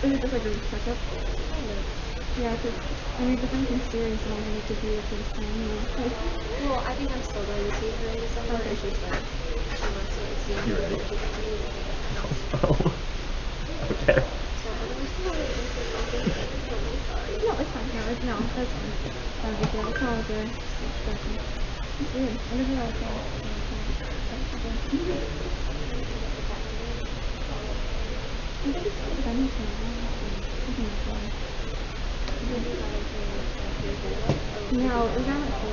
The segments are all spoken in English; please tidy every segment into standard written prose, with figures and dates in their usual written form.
Is it just like a checkup? Yeah, because I mean, if anything serious, then I need to be a first time. Like, well, I think I'm still going to see her in December. Okay. And she's like, she wants to like see me. You ready? Oh. Okay. So I'm just going to answer something. I'm really sorry. no, it's fine. No, that's fine. That would be good. I apologize. It's weird. I never know what's wrong. I think it's good. I need to know. No, it was around like 4.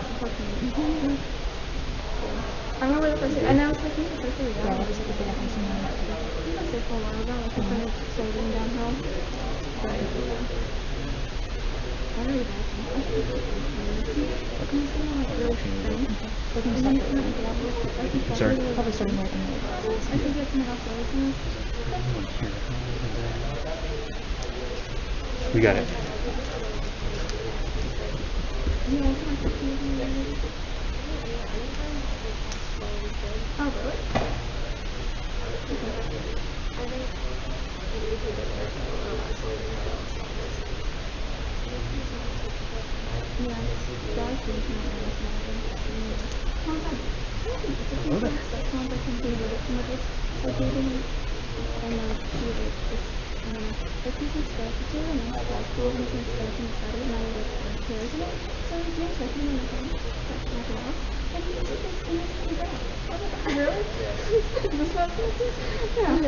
Unfortunately. I remember the first day, and I was like, the first day we got it. I was like, I was there for a while ago, like, kind of slowing downhill. But, I really bad. Like, really thin. And then it's not that much. I think Sorry. probably starting more than I think it's my house license. We got it. Yeah, it's not so crazy. Oh, really? Yeah, that's really? This one? Yeah.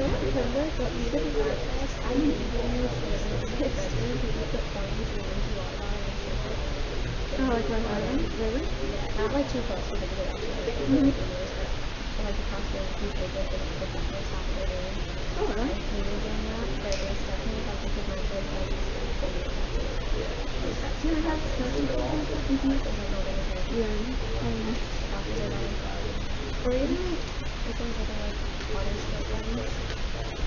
Oh, like my husband? Really? Not like too close because it actually like like the costume people did the professional stuff they're doing. Oh, really? Like moving doing that, but it's definitely something because my kids like Yeah, I have sketches and stuff. Yeah. Or even like things like water sport ones.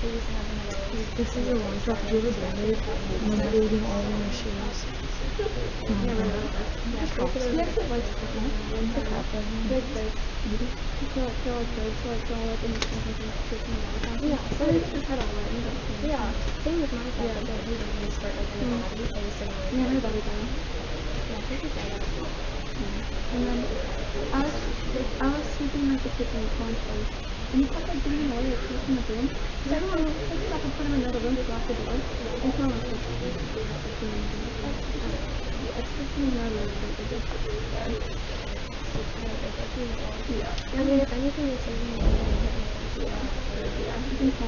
They used to have them in those. This is a one drop you ever blended when building all of my shoes. Yeah, he actually likes to do big breaks. I feel like good to like go up and taking out. Yeah, so they just had a lot. Yeah, same with my stuff. Like they usually start like in the body, so you sit on yeah, my body down. Yeah, I think it's like that. And then I was sweeping like the kitchen with cornflakes, and he kept like bringing away the clothes from the room. So I don't know, I just have to put him in another room to lock the door. And so I'm like, it's just another yeah. I mean, if anything, it's even more yeah. I think so.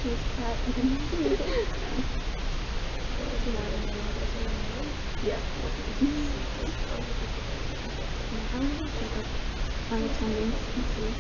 He's cat. Yeah. I want to check up on attendance and see.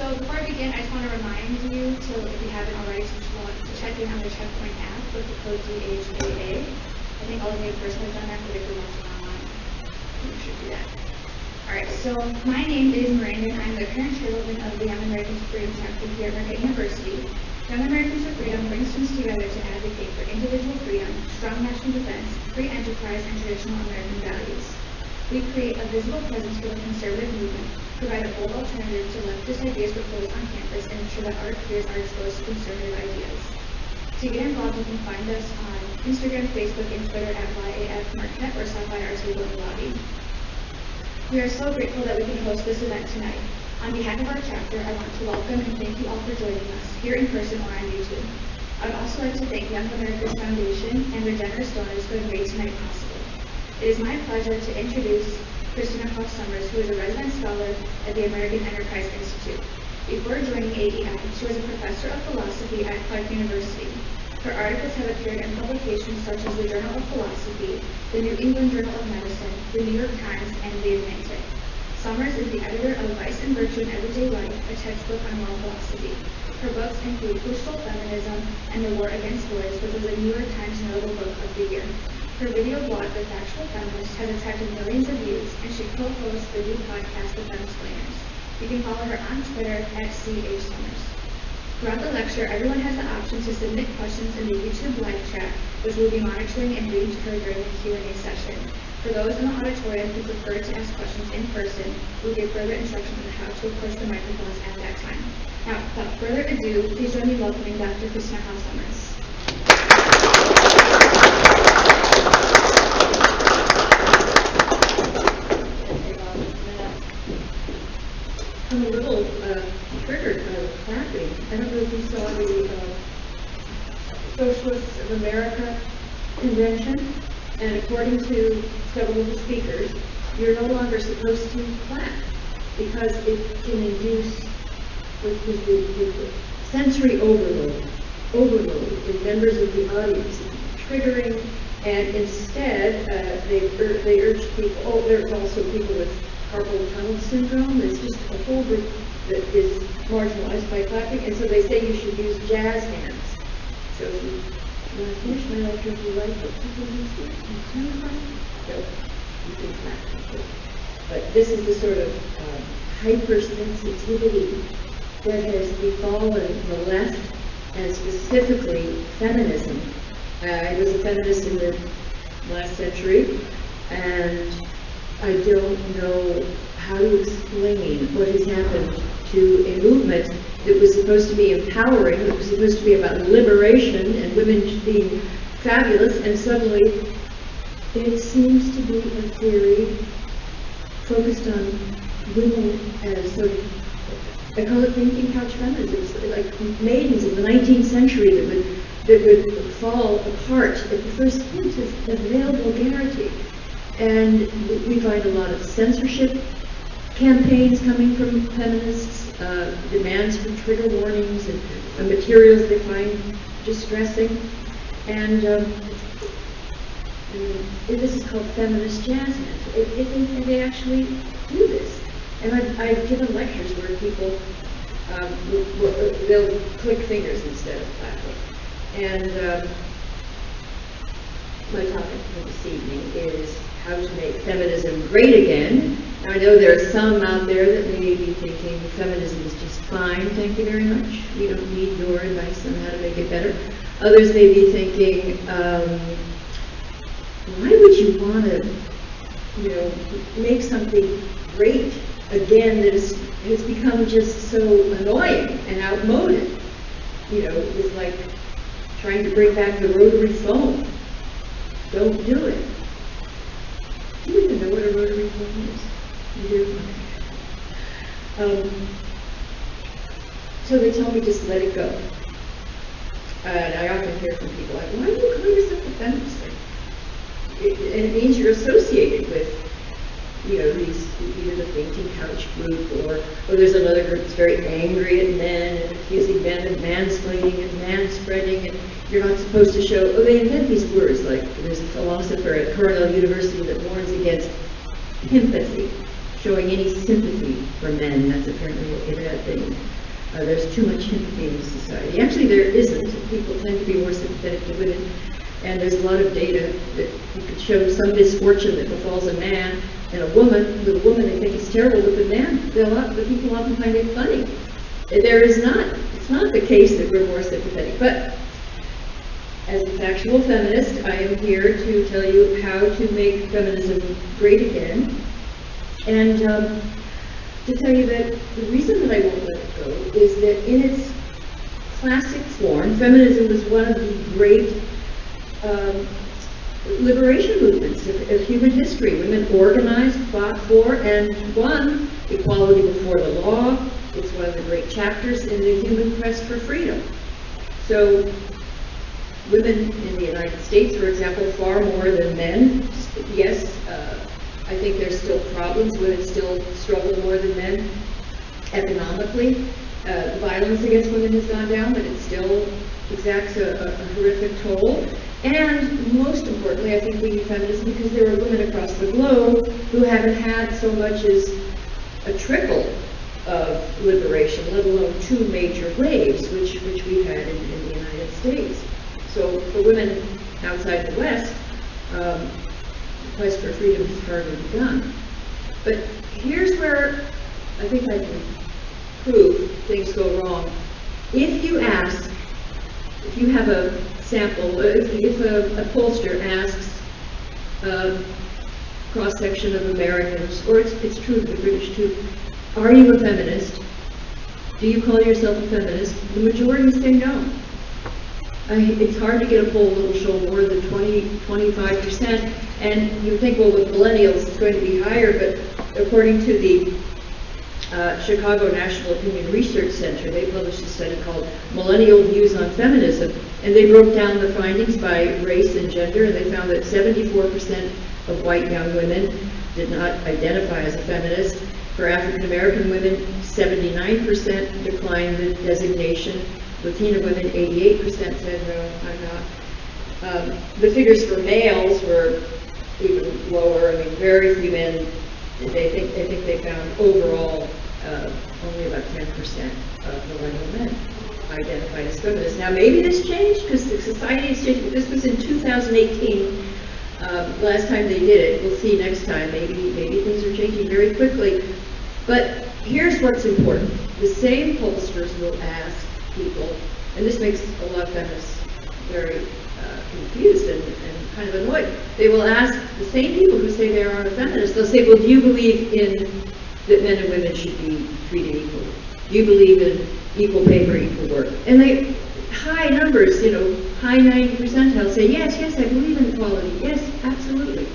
So before I begin, I just want to remind you to, if you haven't already, to check in on the Checkpoint app with the code DHAA. I think all of you have personally done that, but if you're watching online, you should do that. Alright, so my name is Miranda, and I'm the current chairwoman of the Young Americans for Freedom chapter here at Marquette University. Young Americans for Freedom brings students together to advocate for individual freedom, strong national defense, free enterprise, and traditional American values. We create a visible presence for the conservative movement, provide a bold alternative to leftist ideas proposed on campus, and ensure that our peers are exposed to conservative ideas. To get involved, you can find us on Instagram, Facebook, and Twitter at YAF Marquette, or stop by our table in the lobby. We are so grateful that we can host this event tonight. On behalf of our chapter, I want to welcome and thank you all for joining us, here in person or on YouTube. I would also like to thank Young Americans Foundation and their generous donors who have made tonight possible. It is my pleasure to introduce Christina Hoff Sommers, who is a resident scholar at the American Enterprise Institute. Before joining AEI, she was a professor of philosophy at Clark University. Her articles have appeared in publications such as the Journal of Philosophy, the New England Journal of Medicine, the New York Times, and the Atlantic. Sommers is the editor of Vice and Virtue in Everyday Life, a textbook on moral philosophy. Her books include Crucial Feminism and The War Against Boys, which was a New York Times notable book of the year. Her video blog, The Factual Feminist, has attracted millions of views, and she co-hosts the new podcast, The Femisplainers. You can follow her on Twitter at @CHSommers. Throughout the lecture, everyone has the option to submit questions in the YouTube live chat, which we'll be monitoring and reading to her during the Q&A session. For those in the auditorium who prefer to ask questions in person, we'll give further instructions on how to approach the microphones at that time. Now, without further ado, please join me in welcoming Dr. Christina Hoff Sommers. I'm a little triggered by the clapping. I don't know if you saw the Socialists of America convention, and according to several of the speakers, you're no longer supposed to clap because it can induce the sensory overload in members of the audience, triggering, and instead they urge people. Oh, there's also people with carpal tunnel syndrome. It's just a whole group that is marginalized by clapping, and so they say you should use jazz hands. So when I finish my lecture, if you like what people use here, so you can clap. But this is the sort of hypersensitivity that has befallen the left, and specifically feminism. I was a feminist in the last century, and I don't know how to explain what has happened to a movement that was supposed to be empowering, that was supposed to be about liberation and women being fabulous, and suddenly it seems to be a theory focused on women as sort of, I call it thinking couch feminism, like maidens of the 19th century that would fall apart at the first hint of male vulgarity. And we find a lot of censorship campaigns coming from feminists, demands for trigger warnings and materials they find distressing. And this is called feminist jazz hands. They actually do this. And I've given lectures where people, they'll click fingers instead of clapping. And my topic for this evening is how to make feminism great again. Now, I know there are some out there that may be thinking feminism is just fine, thank you very much. We don't need your advice on how to make it better. Others may be thinking, why would you want to, make something great again that has become just so annoying and outmoded? It's like trying to bring back the rotary phone. Don't do it. Do you even know what a rotary phone is? You do? So they tell me just let it go. And I often hear from people like, why do you call yourself a feminist? And it means you're associated with, these, either the fainting couch group or there's another group that's very angry at men and accusing men of mansplaining and manspreading, and you're not supposed to show, they invent these words, like there's a philosopher at Cornell University that warns against empathy, showing any sympathy for men. That's apparently a bad thing. There's too much sympathy in society. Actually, there isn't. People tend to be more sympathetic to women, and there's a lot of data that you could show some misfortune that befalls a man and a woman. With a woman, they think it's terrible. With a man, the people often find it funny. It's not the case that we're more sympathetic. But as a factual feminist, I am here to tell you how to make feminism great again. And to tell you that the reason that I won't let it go is that in its classic form, feminism was one of the great liberation movements of human history. Women organized, fought for, and won equality before the law. It's one of the great chapters in the human quest for freedom. So women in the United States, for example, far more than men. Yes, I think there's still problems. Women still struggle more than men economically. Violence against women has gone down, but it still exacts a horrific toll. And most importantly, I think we need feminism because there are women across the globe who haven't had so much as a trickle of liberation, let alone two major waves, which we've had in the United States. So for women outside the West, the quest for freedom has hardly begun. But here's where I think I can prove things go wrong. If you have a sample, if a pollster asks a cross-section of Americans, or it's true of the British too, are you a feminist? Do you call yourself a feminist? The majority say no. It's hard to get a poll that'll show more than 25%, and you think, well, with millennials it's going to be higher, but according to the Chicago National Opinion Research Center, they published a study called Millennial Views on Feminism, and they broke down the findings by race and gender, and they found that 74% of white young women did not identify as a feminist. For African American women, 79% declined the designation. Latina women, 88% said, no, I'm not. The figures for males were even lower. I mean, very few men, they think they found overall only about 10% of millennial men identified as feminists. Now, maybe this changed because the society has changed, but this was in 2018. Last time they did it. We'll see next time. Maybe things are changing very quickly. But here's what's important. The same pollsters will ask people, and this makes a lot of feminists very confused and kind of annoyed. They will ask the same people who say they aren't a feminist, they'll say, well, do you believe that men and women should be treated equally? Do you believe in equal pay for equal work? And they, high numbers, high 90 percentile say, yes, I believe in equality. Yes, absolutely.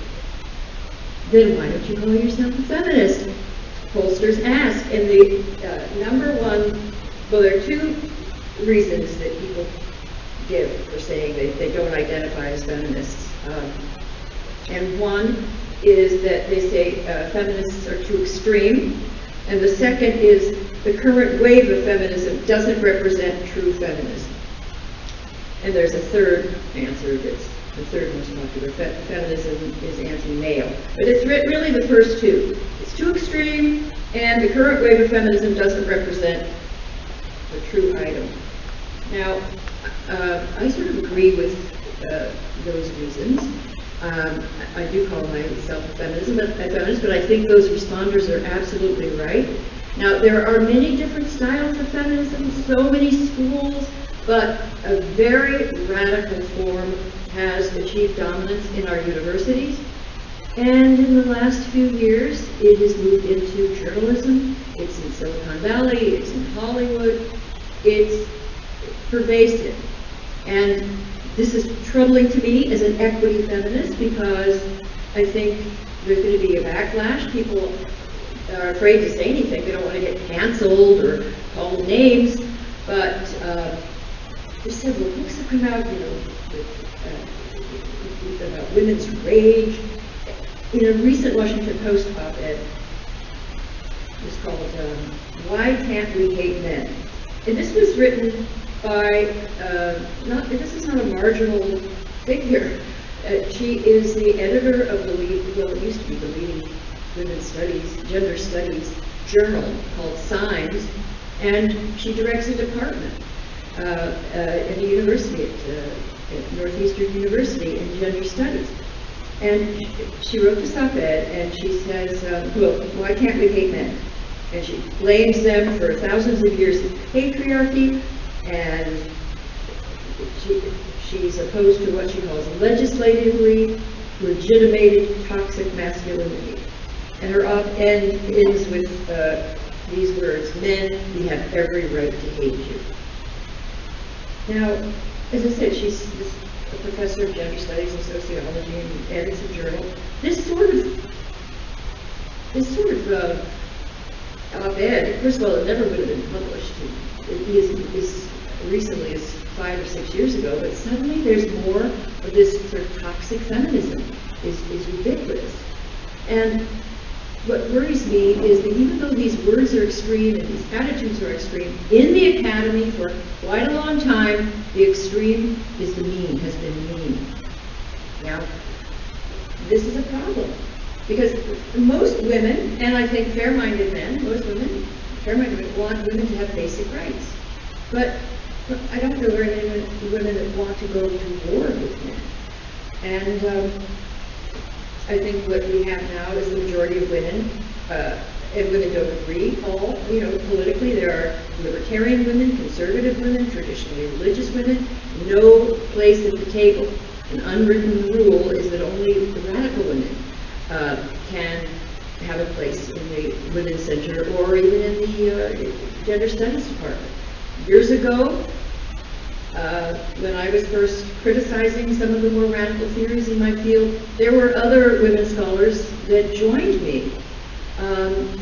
Then why don't you call yourself a feminist? Pollsters ask, and the number one, well, there are two reasons that people give for saying they don't identify as feminists. And one is that they say feminists are too extreme, and the second is the current wave of feminism doesn't represent true feminism. And there's a third answer that's the third most popular. Feminism is anti-male. But it's really the first two. It's too extreme, and the current wave of feminism doesn't represent the true item. Now, I sort of agree with those reasons. I do call myself a feminist, but I think those responders are absolutely right. Now, there are many different styles of feminism, so many schools, but a very radical form has achieved dominance in our universities. And in the last few years, it has moved into journalism. It's in Silicon Valley, it's in Hollywood, it's pervasive. And this is troubling to me as an equity feminist because I think there's going to be a backlash. People are afraid to say anything. They don't want to get canceled or called names. But there's several books that come out, about women's rage. In a recent Washington Post op-ed, it's called "Why Can't We Hate Men?" And this was written by this is not a marginal figure. She is the editor of it used to be the leading women's studies, gender studies journal called Sommers, and she directs a department at a university, at Northeastern University in gender studies. And she wrote this op-ed, and she says, why can't we hate men? And she blames them for thousands of years of patriarchy, and she's opposed to what she calls legislatively legitimated toxic masculinity. And her op-ed ends with these words: "Men, we have every right to hate you." Now, as I said, she's a professor of gender studies and sociology and edits a journal. This sort of op-ed, first of all, it never would have been published as recently as 5 or 6 years ago, but suddenly there's more of this sort of toxic feminism is ubiquitous. And what worries me is that even though these words are extreme and these attitudes are extreme, in the academy for quite a long time, the extreme is the mean, has been mean. Now, this is a problem. Because most women, and I think fair-minded men, fair-minded men want women to have basic rights. But I don't know very many women that want to go to war with men. And I think what we have now is the majority of women, and women don't agree all, politically. There are libertarian women, conservative women, traditionally religious women, no place at the table. An unwritten rule is that only the radical women can have a place in the Women's Center or even in the Gender Studies Department. Years ago, when I was first criticizing some of the more radical theories in my field, there were other women scholars that joined me.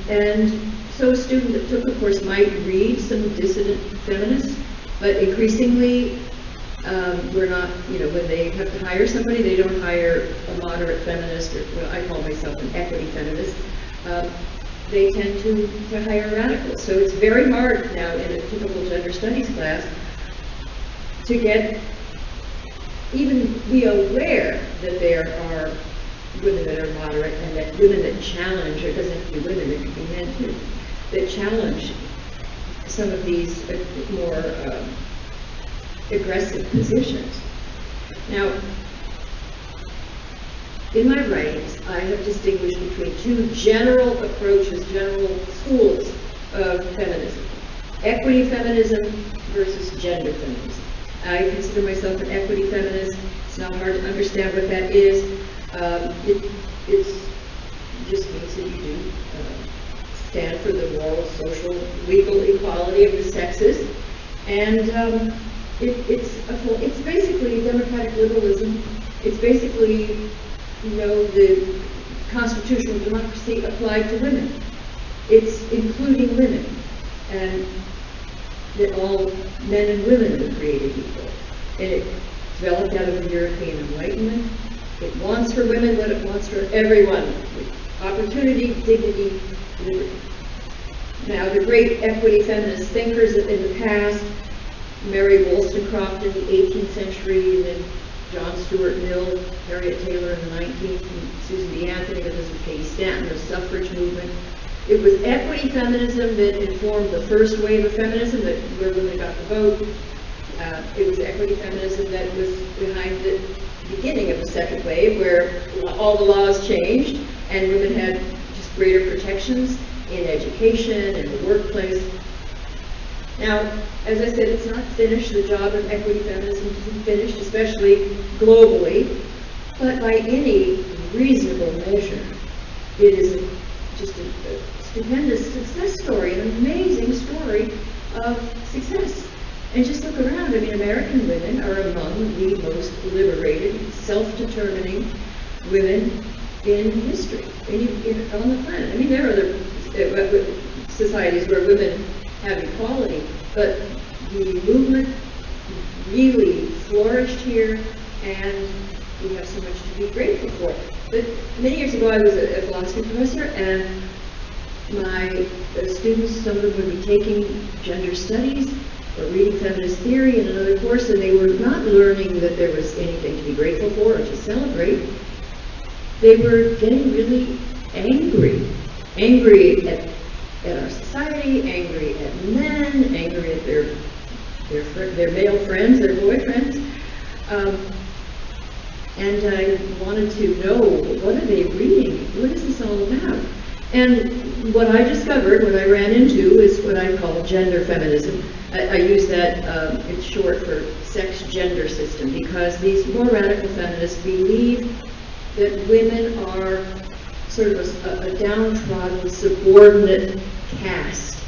And so a student that took a course might read some dissident feminists, but increasingly we're not, when they have to hire somebody, they don't hire a moderate feminist, or I call myself an equity feminist. They tend to hire radicals. So it's very hard now in a typical gender studies class to be aware that there are women that are moderate and that women that challenge, or it doesn't have to be women, it could be men too, that challenge some of these more aggressive positions. Now, in my writings, I have distinguished between two general approaches, general schools of feminism: equity feminism versus gender feminism. I consider myself an equity feminist. It's not hard to understand what that is. It just means that you do stand for the moral, social, legal equality of the sexes, and it's basically democratic liberalism. It's basically, the constitutional democracy applied to women. It's including women, and that all men and women are created equal. And it developed out of the European Enlightenment. It wants for women what it wants for everyone. Opportunity, dignity, liberty. Now, the great equity feminist thinkers in the past, Mary Wollstonecraft in the 18th century, and then John Stuart Mill, Harriet Taylor in the 19th, and Susan B. Anthony, and this was Katie Stanton, the suffrage movement. It was equity feminism that informed the first wave of feminism, where women got the vote. It was equity feminism that was behind the beginning of the second wave, where all the laws changed and women had just greater protections in education and the workplace. Now, as I said, it's not finished. The job of equity feminism isn't finished, especially globally. But by any reasonable measure, it is just a stupendous success story, an amazing story of success. And just look around. I mean, American women are among the most liberated, self-determining women in history, on the planet. I mean, there are other societies where women have equality, but the movement really flourished here, and we have so much to be grateful for. But many years ago, I was a philosophy professor, and my students, some of them would be taking gender studies or reading feminist theory in another course, and they were not learning that there was anything to be grateful for or to celebrate. They were getting really angry at our society, angry at men, angry at their male friends, their boyfriends. And I wanted to know, what are they reading? What is this all about? And what I discovered, what I ran into, is what I call gender feminism. I use that, it's short for sex-gender system, because these more radical feminists believe that women are sort of a downtrodden, subordinate caste,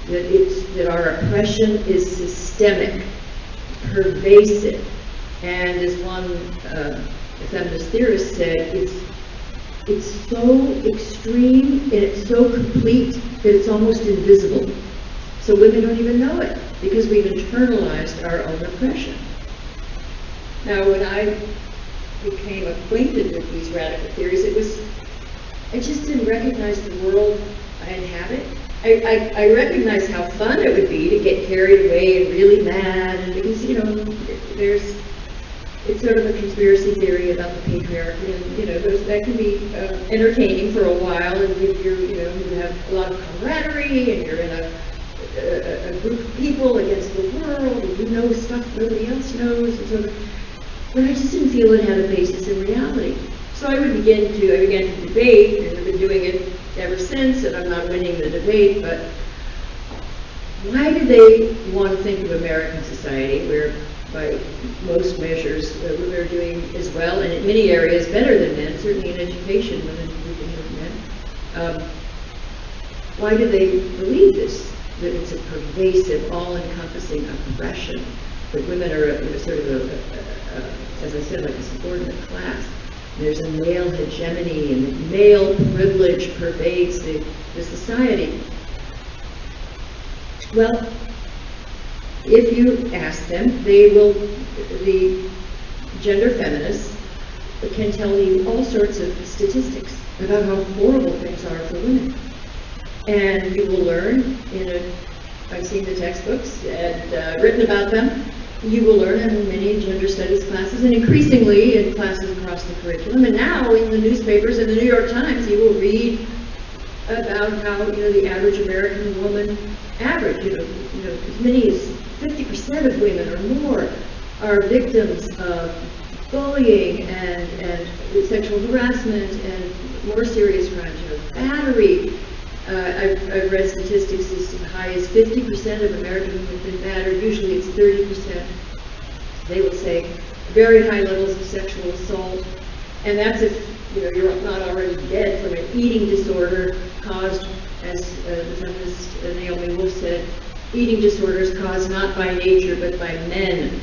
that our oppression is systemic, pervasive, and as one feminist theorist said, it's so extreme and it's so complete that it's almost invisible. So women don't even know it, because we've internalized our own oppression. Now, when I became acquainted with these radical theories, I just didn't recognize the world I inhabit. I recognized how fun it would be to get carried away and really mad, and because, it's sort of a conspiracy theory about the patriarchy, and, that can be entertaining for a while, and you have a lot of camaraderie, and you're in a group of people against the world, and you know stuff nobody else knows, and so, but I just didn't feel it had a basis in reality. So I began to debate, and I've been doing it ever since, and I'm not winning the debate, but why do they want to think of American society, where by most measures women are doing as well, and in many areas better than men, certainly in education, women do better than men. Why do they believe this, that it's a pervasive, all-encompassing oppression, that women are sort of as I said, like a subordinate class? There's a male hegemony, and male privilege pervades the society. Well, if you ask them, the gender feminists can tell you all sorts of statistics about how horrible things are for women. And you will learn I've seen the textbooks and written about them. You will learn in many gender studies classes, and increasingly in classes across the curriculum. And now in the newspapers and the New York Times, you will read about how the average American woman, as many as 50% of women or more are victims of bullying and sexual harassment and more serious crimes, battery. I've read statistics as high as 50% of American women have been battered. Usually it's 30%. They will say very high levels of sexual assault. And that's if you're not already dead from an eating disorder caused, as the feminist Naomi Wolf said, eating disorders caused not by nature but by men,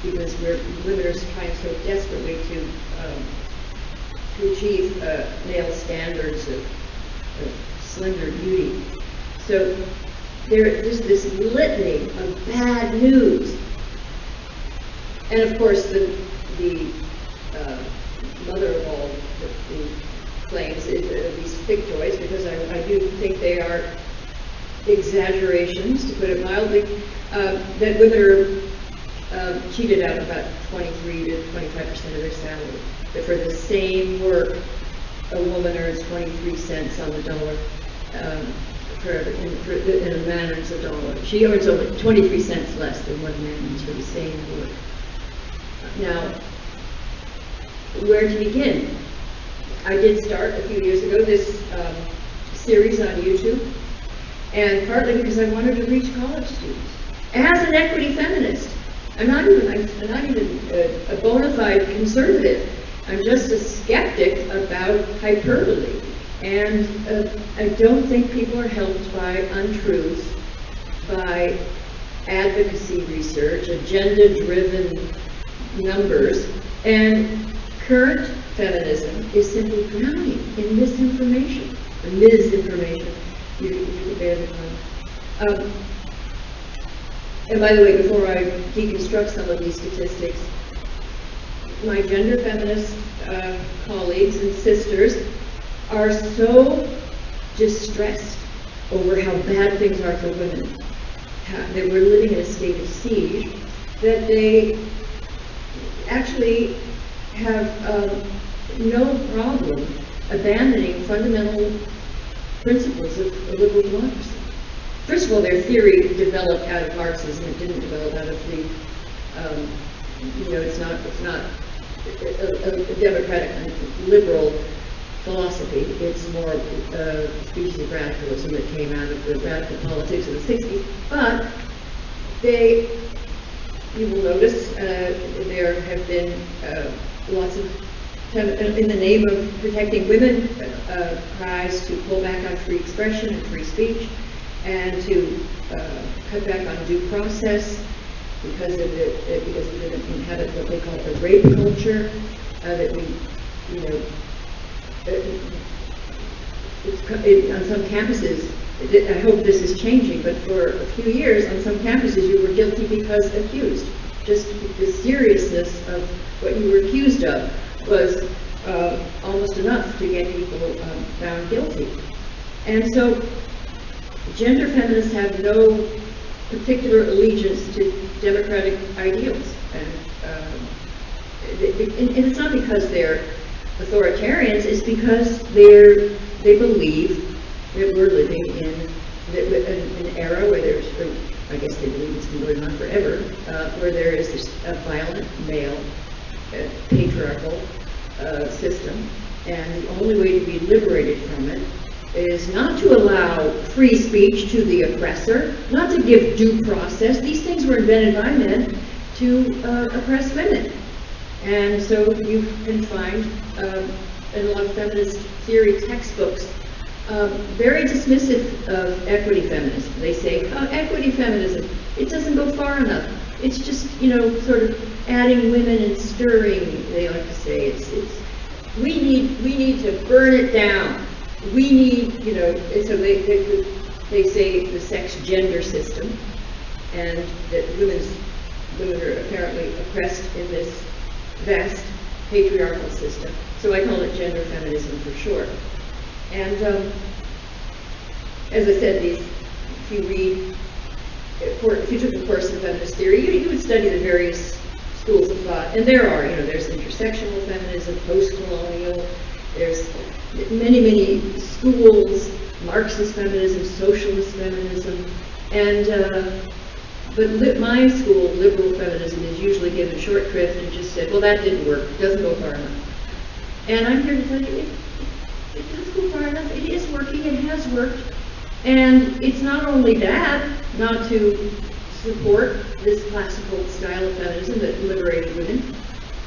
because women are trying so desperately to achieve male standards of slender beauty. So there's this litany of bad news. And of course, the mother of all the claims is these thick toys, because I do think they are exaggerations, to put it mildly, that women are cheated out about 23 to 25% of their salary. That for the same work, a woman earns 23 cents on the dollar. In a man earns a dollar. She earns only 23 cents less than what a man earns for the same work. Now, where to begin? I did start a few years ago this series on YouTube, and partly because I wanted to reach college students. As an equity feminist, I'm not even a bona fide conservative. I'm just a skeptic about hyperbole. And I don't think people are helped by untruths, by advocacy research, agenda-driven numbers, and current feminism is simply drowning in misinformation. The misinformation. You can bear the pun. And by the way, before I deconstruct some of these statistics, my gender feminist colleagues and sisters are so distressed over how bad things are for women, that we're living in a state of siege, that they actually have no problem abandoning fundamental principles of liberal democracy. First of all, their theory developed out of Marxism. It didn't develop out of the, it's not a democratic liberal philosophy. It's more a species of radicalism that came out of the radical politics of the 60s. But you will notice, there have been lots of, in the name of protecting women, cries to pull back on free expression and free speech, and to cut back on due process because we inhabit what they call the rape culture, that we, on some campuses, I hope this is changing, but for a few years on some campuses you were guilty because accused. Just the seriousness of what you were accused of was almost enough to get people found guilty. And so gender feminists have no particular allegiance to democratic ideals. And it's not because they're authoritarians, it's because they believe that we're living in an era where there's, or I guess they believe it's been going on forever, where there is this violent male patriarchal system, and the only way to be liberated from it is not to allow free speech to the oppressor, not to give due process. These things were invented by men to oppress women. And so you can find in a lot of feminist theory textbooks very dismissive of equity feminism. They say, oh, equity feminism, it doesn't go far enough. It's just, sort of adding women and stirring, they like to say. We need to burn it down. We need, and so they say the sex-gender system, and that women are apparently oppressed in this vast patriarchal system. So I call it gender feminism for short. And as I said, if you took a course in feminist theory, you would study the various schools of thought. And there are, there's intersectional feminism, post-colonial, there's many schools, Marxist feminism, socialist feminism, and but my school, liberal feminism, is usually given short shrift and just said, well, that didn't work, it doesn't go far enough. And I'm here to tell you, it does go far enough, it is working, it has worked, and it's not only bad not to support this classical style of feminism that liberated women,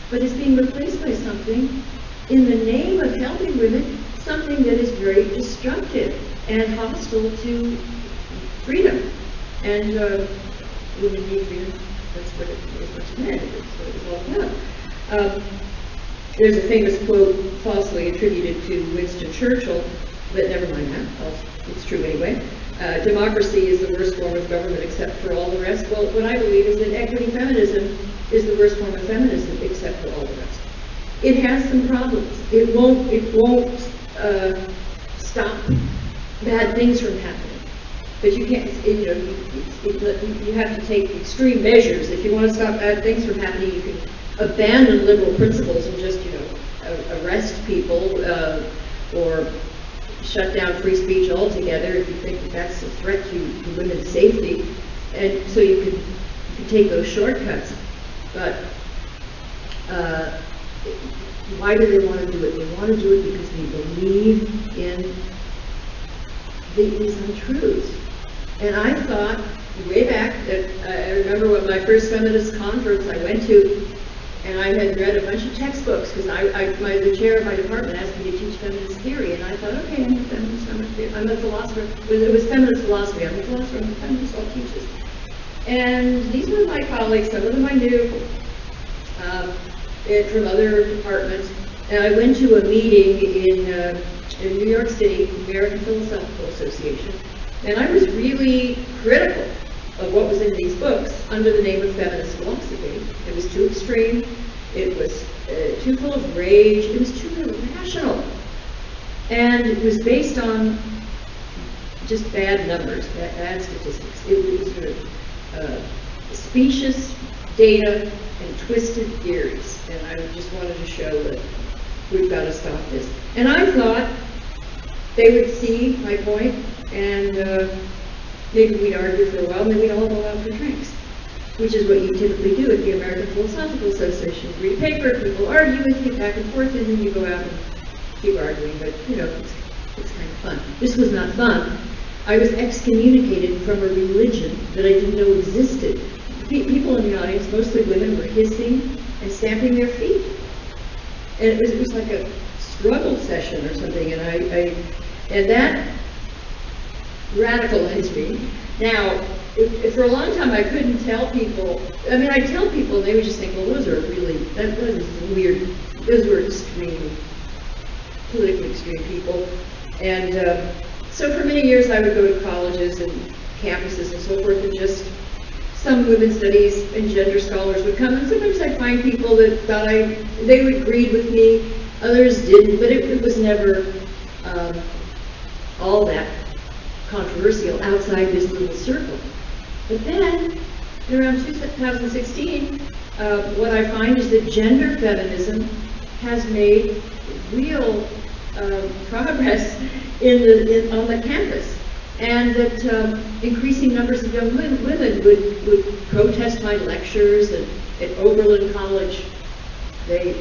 but it's being replaced by something in the name of helping women, something that is very destructive and hostile to freedom. And women need freedom. That's what it is much meant. That's what it was all about. There's a famous quote falsely attributed to Winston Churchill, but never mind that. It's true anyway. Democracy is the worst form of government except for all the rest. Well, what I believe is that equity feminism is is the worst form of feminism, except for all the rest. It has some problems. It won't stop bad things from happening. But you can't, you have to take extreme measures. If you want to stop bad things from happening, you can abandon liberal principles and just, arrest people or shut down free speech altogether if you think that that's a threat to women's safety. And so you can take those shortcuts. But why do they want to do it? They want to do it because they believe in these untruths. And I thought, way back, that I remember when my first feminist conference I went to, and I had read a bunch of textbooks, because the chair of my department asked me to teach feminist theory, and I thought, okay, I'm a feminist, I'm a philosopher. It was feminist philosophy. I'm a philosopher, I'm a feminist, I'll teach this. And these were my colleagues, some of them I knew from other departments. And I went to a meeting in New York City, American Philosophical Association, and I was really critical of what was in these books under the name of feminist philosophy. It was too extreme, it was too full of rage, it was too irrational. And it was based on just bad numbers, bad statistics. It was sort of specious data and twisted theories. And I just wanted to show that we've got to stop this. And I thought they would see my point, and maybe we'd argue for a while, maybe we'd all go out for drinks, which is what you typically do at the American Philosophical Association. You read a paper, people argue with you back and forth, and then you go out and keep arguing. But, it's kind of fun. This was not fun. I was excommunicated from a religion that I didn't know existed. People in the audience, mostly women, were hissing and stamping their feet. And it was like a struggle session or something, and that radicalized me. Now, for a long time I couldn't tell people, I'd tell people and they would just think, well, those are weird, those were politically extreme people. And so for many years I would go to colleges and campuses and so forth, and just some women's studies and gender scholars would come, and sometimes I'd find people that thought they would agree with me, others didn't, but it was never all that controversial outside this little circle. But then, around 2016, what I find is that gender feminism has made real progress on the campus, and that increasing numbers of young women would protest my lectures. And at Oberlin College, they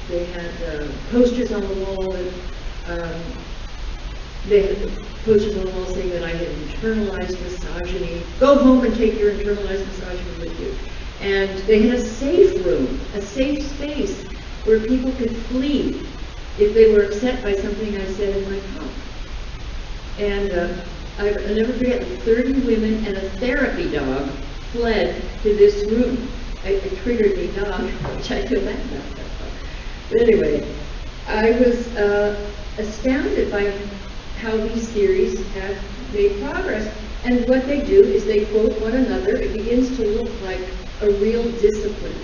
had posters on the wall. They had posters on the wall saying that I had internalized misogyny. Go home and take your internalized misogyny with you. And they had a safe room, a safe space where people could flee if they were upset by something I said in my talk. And I'll never forget, 30 women and a therapy dog fled to this room. A triggered-me dog, which I feel bad about that. But anyway, I was astounded by how these theories have made progress. And what they do is they quote one another. It begins to look like a real discipline.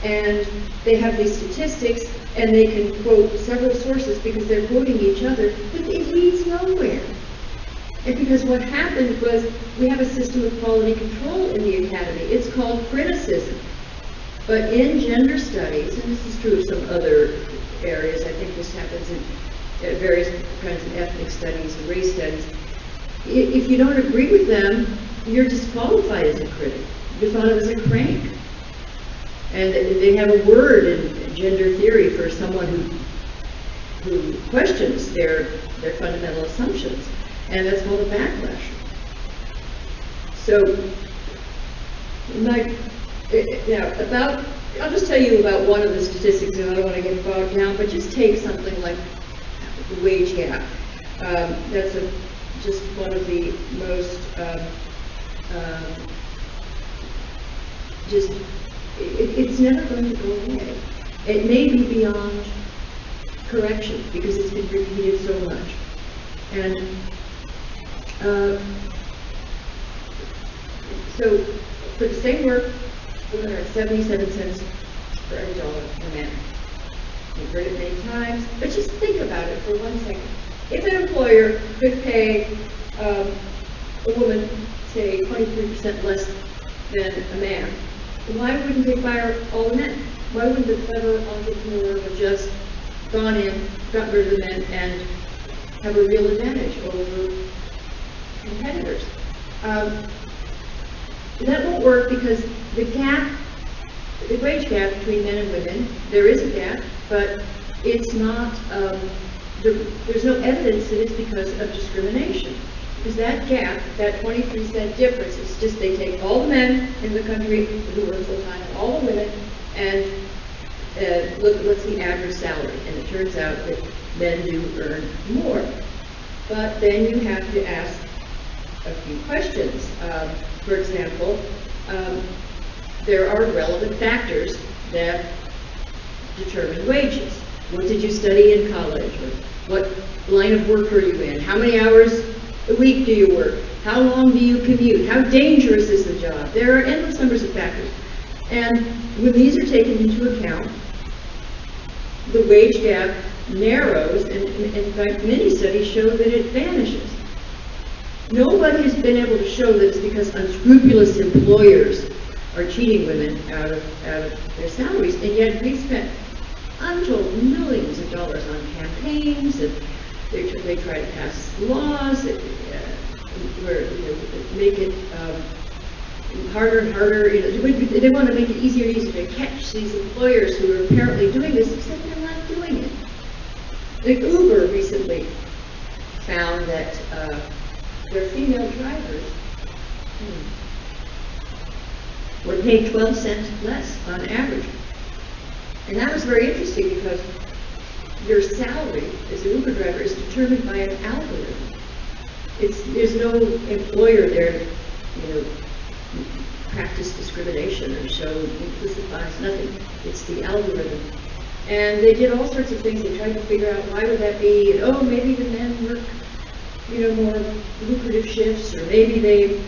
And they have these statistics, and they can quote several sources because they're quoting each other, but it leads nowhere. And because what happened was we have a system of quality control in the academy. It's called criticism. But in gender studies, and this is true of some other areas, I think this happens in various kinds of ethnic studies and race studies, if you don't agree with them, you're disqualified as a critic. You're thought of as a crank. And they have a word in gender theory for someone who questions their fundamental assumptions, and that's called a backlash. So, I'll just tell you about one of the statistics, and I don't want to get bogged down, but just take something like the wage gap. That's just one of the most, it's never going to go away. It may be beyond correction because it's been repeated so much. And so for the same work, women are 77 cents for every dollar for men. You've heard it many times, but just think about it for 1 second. If an employer could pay a woman, say, 23% less than a man, why wouldn't they fire all the men? Why wouldn't the clever entrepreneur have just gone in, got rid of the men, and have a real advantage over competitors? That won't work because the gap, the wage gap between men and women, there is a gap, but it's not, there's no evidence that it's because of discrimination. Because that gap, that 23-cent difference, is just they take all the men in the country who work full-time and all the women and look at what's the average salary. And it turns out that men do earn more. But then you have to ask a few questions. For example, there are relevant factors that determine wages. What did you study in college? Or what line of work are you in? How many hours a week do you work? How long do you commute? How dangerous is the job? There are endless numbers of factors. And when these are taken into account, the wage gap narrows, and in fact many studies show that it vanishes. Nobody has been able to show that it's because unscrupulous employers are cheating women out of their salaries, and yet we spent untold millions of dollars on campaigns, and they try to pass laws that make it harder and harder. They want to make it easier and easier to catch these employers who are apparently doing this, except they're not doing it. Like Uber recently found that their female drivers were paid 12 cents less on average. And that was very interesting because your salary as an Uber driver is determined by an algorithm. There's no employer there, practice discrimination or show implicit bias, nothing. It's the algorithm. And they did all sorts of things. They tried to figure out why would that be, and maybe the men work, more lucrative shifts, or maybe they,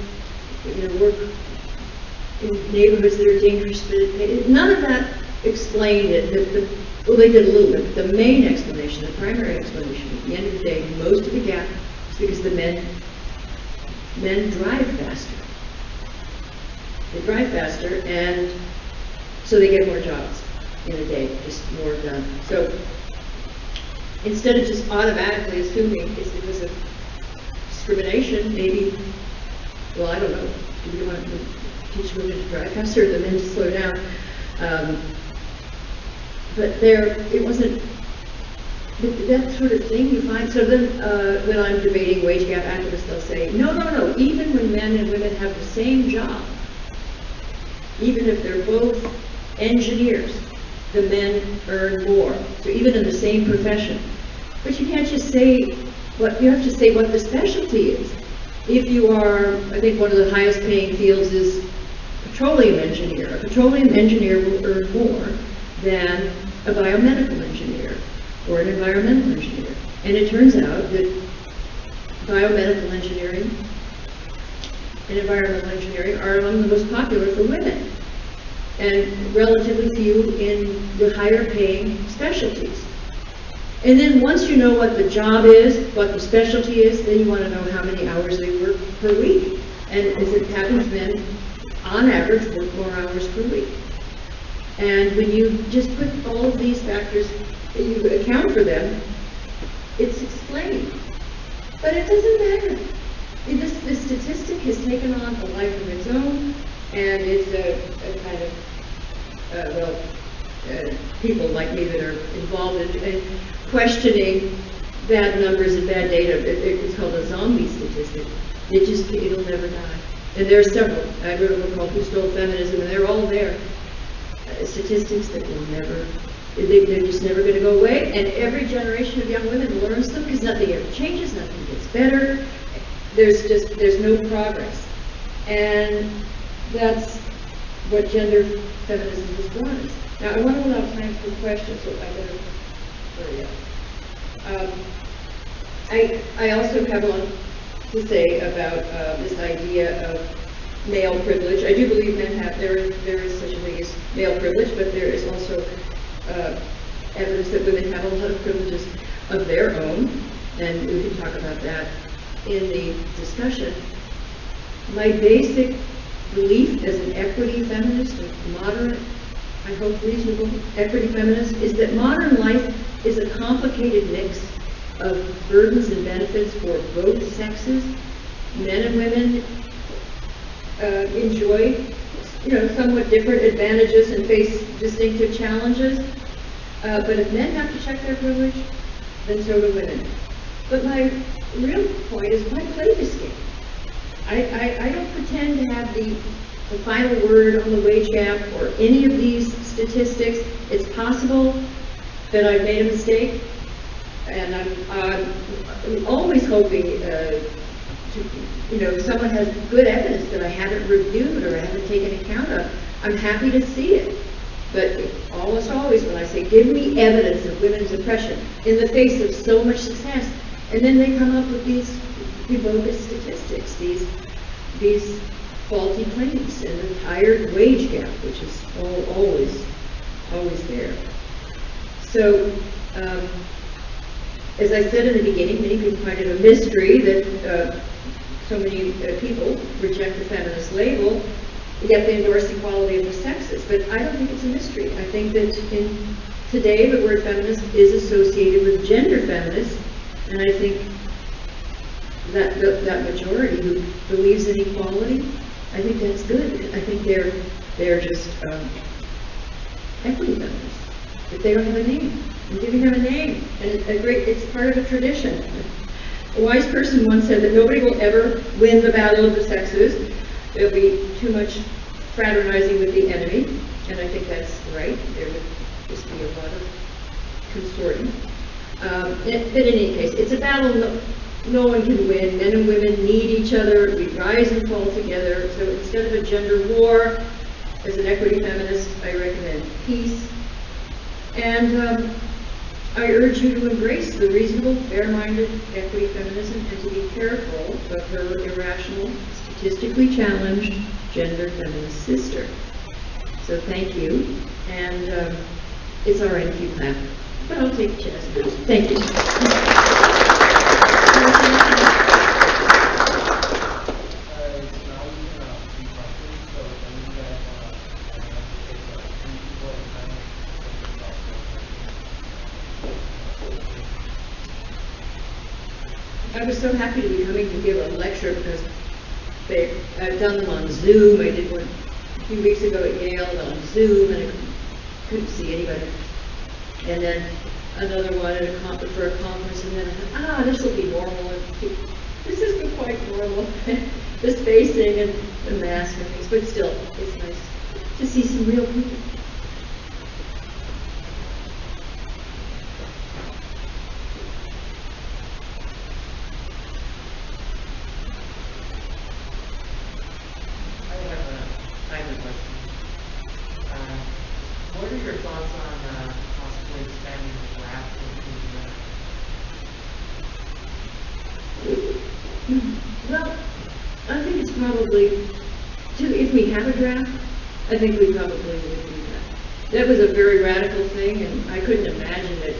work in neighborhoods that are dangerous. None of that explained it. Well, they did a little bit, but the main explanation, the primary explanation, at the end of the day, most of the gap is because the men drive faster. They drive faster, and so they get more jobs in a day, just more done. So instead of just automatically assuming it's because of discrimination, maybe, I don't know, do we want to teach women to drive faster or the men to slow down? But it wasn't that sort of thing you find. So then when I'm debating wage gap activists, they'll say, no, even when men and women have the same job, even if they're both engineers, the men earn more. So even in the same profession. But you can't just say you have to say what the specialty is. If you are, I think one of the highest paying fields is petroleum engineer. A petroleum engineer will earn more than a biomedical engineer or an environmental engineer. And it turns out that biomedical engineering and environmental engineering are among the most popular for women, and relatively few in the higher paying specialties. And then once you know what the job is, what the specialty is, then you want to know how many hours they work per week. And as it happens, men, on average, work more hours per week. And when you just put all of these factors, you account for them, it's explained. But it doesn't matter. The statistic has taken on a life of its own, and it's a kind of, people like me that are involved in questioning bad numbers and bad data. It's called a zombie statistic. It'll never die. And there are several. I wrote a book called Who Stole Feminism, and they're all there. Statistics that will never, they're just never going to go away. And every generation of young women learns them because nothing ever changes, nothing gets better. There's no progress. And that's what gender feminism has brought us. Now, I want to allow time for questions, so I better hurry up. I also have a lot to say about this idea of male privilege. I do believe men have, there is such a thing as male privilege, but there is also evidence that women have a lot of privileges of their own, and we can talk about that in the discussion. My basic belief as an equity feminist, a moderate, I hope reasonable equity feminist, is that modern life is a complicated mix of burdens and benefits for both sexes. Men and women enjoy, somewhat different advantages and face distinctive challenges. But if men have to check their privilege, then so do women. But my real point is, why play this game? I don't pretend to have the final word on the wage gap or any of these statistics. It's possible that I've made a mistake, and I'm always hoping if someone has good evidence that I haven't reviewed or I haven't taken account of, I'm happy to see it. But almost always when I say, give me evidence of women's oppression in the face of so much success, and then they come up with these bogus statistics, these faulty claims, and the tired wage gap, which is always there. So, as I said in the beginning, many people find it a mystery that so many people reject the feminist label, yet they endorse equality of the sexes. But I don't think it's a mystery. I think that today the word feminist is associated with gender feminists, and I think that that majority who believes in equality, I think that's good. I think they're just equity feminists. If they don't have a name, I'm giving them a name, and it's part of a tradition. A wise person once said that nobody will ever win the battle of the sexes. There'll be too much fraternizing with the enemy, and I think that's right. There would just be a lot of consorting. But in any case, it's a battle no one can win. Men and women need each other. We rise and fall together. So instead of a gender war, as an equity feminist, I recommend peace. And I urge you to embrace the reasonable, fair-minded equity feminism and to be careful of her irrational, statistically challenged gender feminist sister. So thank you. And it's all right if you clap, but I'll take a chance now. Thank you. I was so happy to be coming to give a lecture because I've done them on Zoom. I did one a few weeks ago at Yale on Zoom, and I couldn't see anybody. And then another one at for a conference, and then I thought, this will be normal. This isn't quite normal. The spacing and the mask and things, but still, it's nice to see some real people. What are your thoughts on possibly expanding the draft into men? Well, I think it's probably, if we have a draft, I think we probably would do that. That was a very radical thing, and I couldn't imagine it.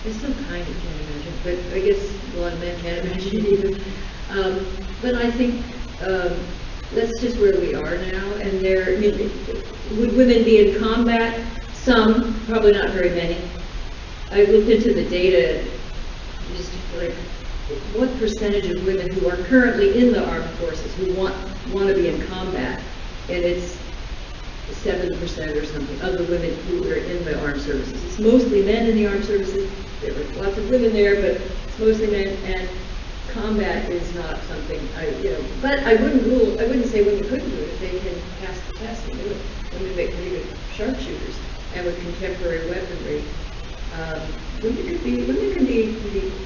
I still kind of can't imagine, but I guess a lot of men can't imagine it even. But I think that's just where we are now, and would women be in combat? Some, probably not very many. I looked into the data, just like what percentage of women who are currently in the armed forces who want to be in combat, and it's 7% or something of the women who are in the armed services. It's mostly men in the armed services. There are lots of women there, but it's mostly men, and combat is not something but I wouldn't say women couldn't do it if they can pass the test and do it. Women make pretty good sharpshooters, and with contemporary weaponry, women can be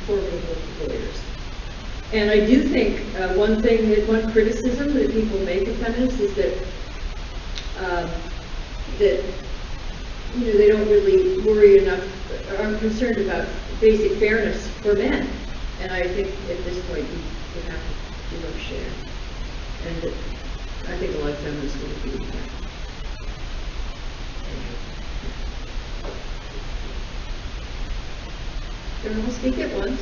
formidable warriors. And I do think one criticism that people make of feminists is that they don't really worry enough, or are concerned about basic fairness for men. And I think at this point we have to do our share. And I think a lot of feminists would agree with that. Don't all speak at once.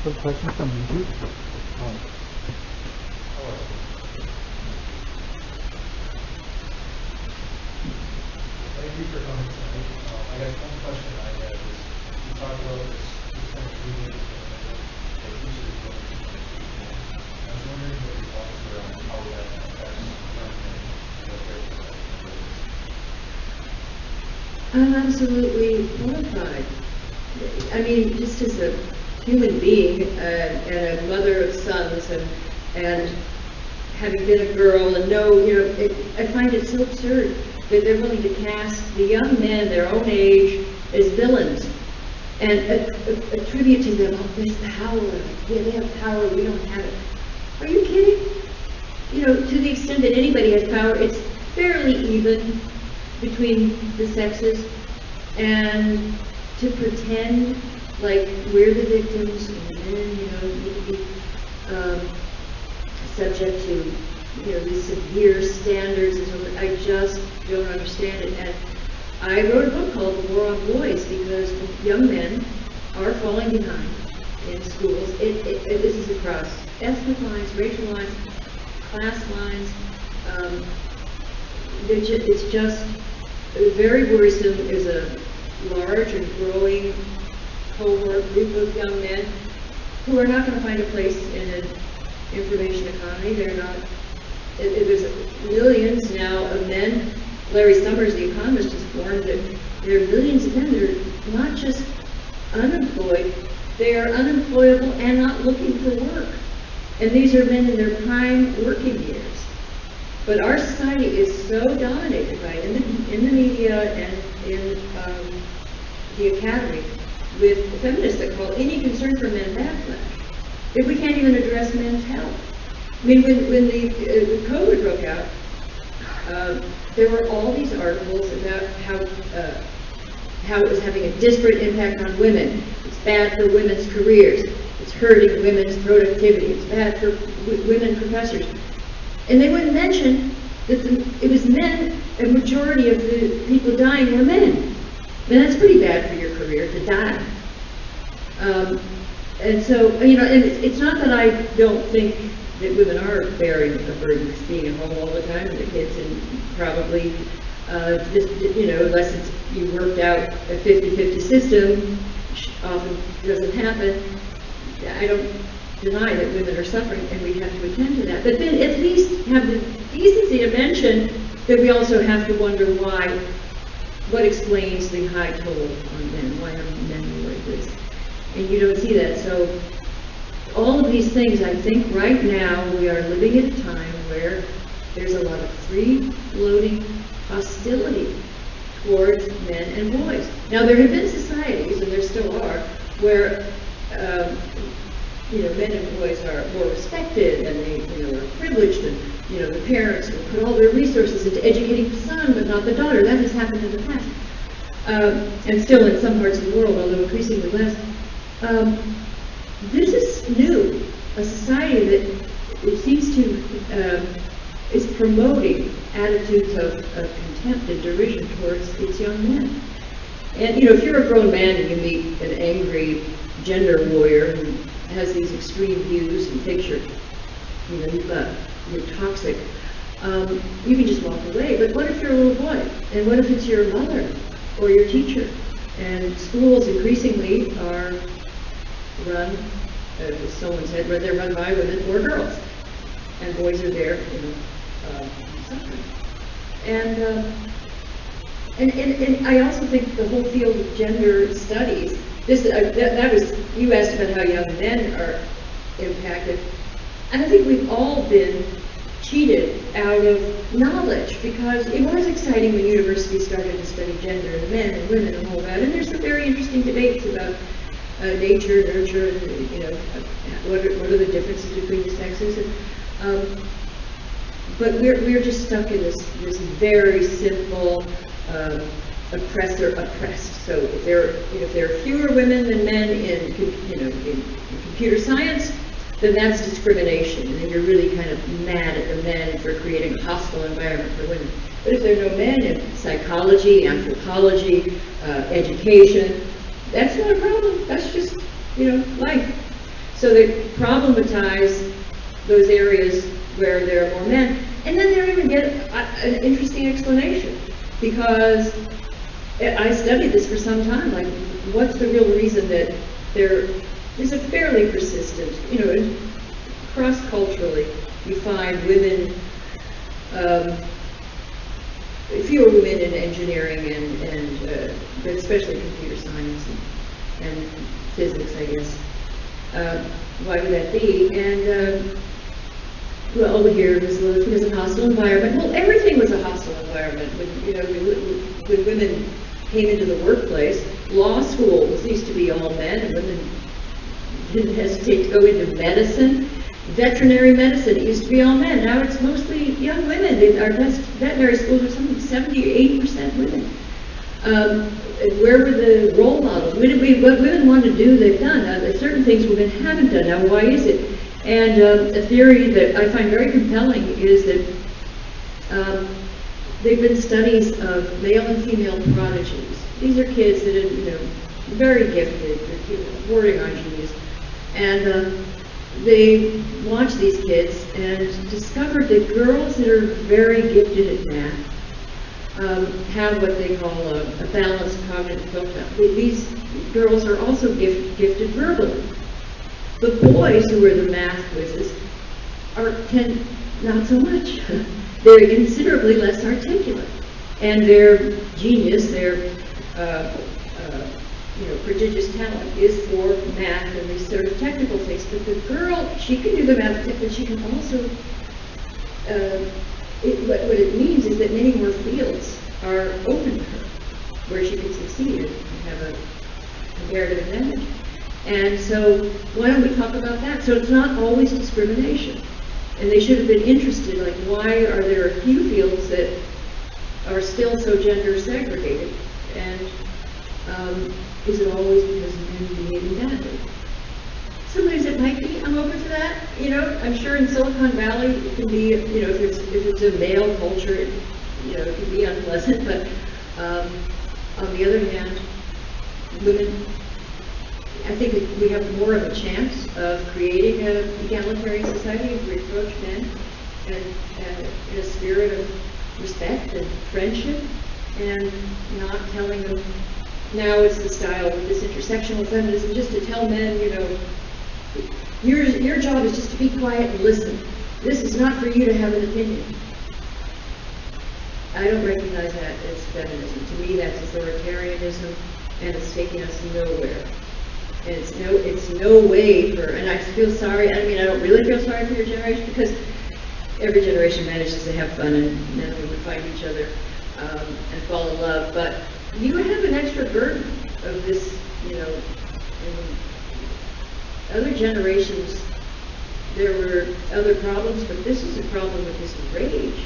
Some questions from you? Thank you for coming tonight. I guess one question I have is, you talked about this kind of movement that teachers are going to teach. I was wondering what your thoughts were on how that affects young men and what their perspective is. I'm absolutely horrified. I mean, just as a human being and a mother of sons and having been a girl and I find it so absurd that they're willing to cast the young men their own age as villains and attribute to them, oh, this power, yeah, they have power, we don't have it. Are you kidding? To the extent that anybody has power, it's fairly even between the sexes, and to pretend like we're the victims and then, need to be subject to, these severe standards, I just don't understand it. And I wrote a book called The War on Boys because young men are falling behind in schools. This is across ethnic lines, racial lines, class lines. It's just very worrisome. There's a large and growing cohort group of young men who are not going to find a place in an information economy. They're not. There's millions now of men. Larry Sommers, the economist, has warned that there are millions of men that are not just unemployed, they are unemployable and not looking for work. And these are men in their prime working years. But our society is so dominated by it in the media and in the academy with feminists that call any concern for men backlash, that we can't even address men's health. I mean, when the COVID broke out, there were all these articles about how it was having a disparate impact on women. It's bad for women's careers. It's hurting women's productivity. It's bad for women professors. And they wouldn't mention that it was men. A majority of the people dying were men. And that's pretty bad for your career, to die. And so, and it's not that I don't think that women are bearing a burden, being at home all the time with the kids, and probably unless you worked out a 50-50 system, which often doesn't happen. I don't deny that women are suffering, and we have to attend to that. But then at least have the decency to mention that we also have to wonder what explains the high toll on men. Why are men like this? And you don't see that. So all of these things, I think right now we are living at a time where there's a lot of free-floating hostility towards men and boys. Now, there have been societies, and there still are, where men and boys are more respected, and they are privileged, and the parents will put all their resources into educating the son, but not the daughter. That has happened in the past, and still in some parts of the world, although increasingly less. This is new, a society that it seems to is promoting attitudes of contempt and derision towards its young men. And if you're a grown man and you meet an angry gender warrior who has these extreme views and thinks you're toxic, you can just walk away. But what if you're a little boy? And what if it's your mother or your teacher? And schools increasingly are run, as someone said, they're run by women or girls, and boys are there, suffering. And I also think the whole field of gender studies. That was, you asked about how young men are impacted, and I think we've all been cheated out of knowledge, because it was exciting when universities started to study gender and men and women and all that, and there's some very interesting debates about nature, nurture, and what are the differences between the sexes. But we're just stuck in this very simple oppressor oppressed. So if there are fewer women than men in computer science, then that's discrimination, and then you're really kind of mad at the men for creating a hostile environment for women. But if there are no men in psychology, anthropology, education, that's not a problem. That's just, life. So they problematize those areas where there are more men, and then they even get an interesting explanation, because I studied this for some time, like, what's the real reason that there is a fairly persistent, cross-culturally, you find women, fewer women in engineering and but especially computer science and physics, I guess. Why would that be? And well, over here it was a hostile environment. Well, everything was a hostile environment. When women came into the workplace, law school used to be all men, and women didn't hesitate to go into medicine. Veterinary medicine, it used to be all men. Now it's mostly young women. Our best veterinary schools are something 70 or 80% women. Where were the role models? What women want to do, they've done. There's certain things women haven't done. Now, why is it? And a theory that I find very compelling is that there have been studies of male and female prodigies. These are kids that are, very gifted, they're bordering on genius. And they watched these kids and discovered that girls that are very gifted at math have what they call a balanced cognitive profile. These girls are also gifted verbally. The boys who are the math whizzes tend not so much. They're considerably less articulate, and their genius, their prodigious talent is for math and these sort of technical things. But the girl, she can do the math, but she can also, what it means is that many more fields are open to her, where she can succeed and have a comparative advantage. And so, why don't we talk about that? So it's not always discrimination. And they should have been interested, like, why are there a few fields that are still so gender segregated? And is it always because men behaving badly? Some ways it might be. I'm open to that. I'm sure in Silicon Valley it can be, if it's a male culture, it can be unpleasant. But on the other hand, women, I think that we have more of a chance of creating an egalitarian society if we approach men and in a spirit of respect and friendship, and not telling them, now it's the style with this intersectional feminism, just to tell men, your job is just to be quiet and listen. This is not for you to have an opinion. I don't recognize that as feminism. To me, that's authoritarianism, and it's taking us nowhere. And it's no way for, and I feel sorry, I don't really feel sorry for your generation, because every generation manages to have fun, and then we would find each other and fall in love. But you have an extra burden of this, in other generations there were other problems, but this is a problem with this rage.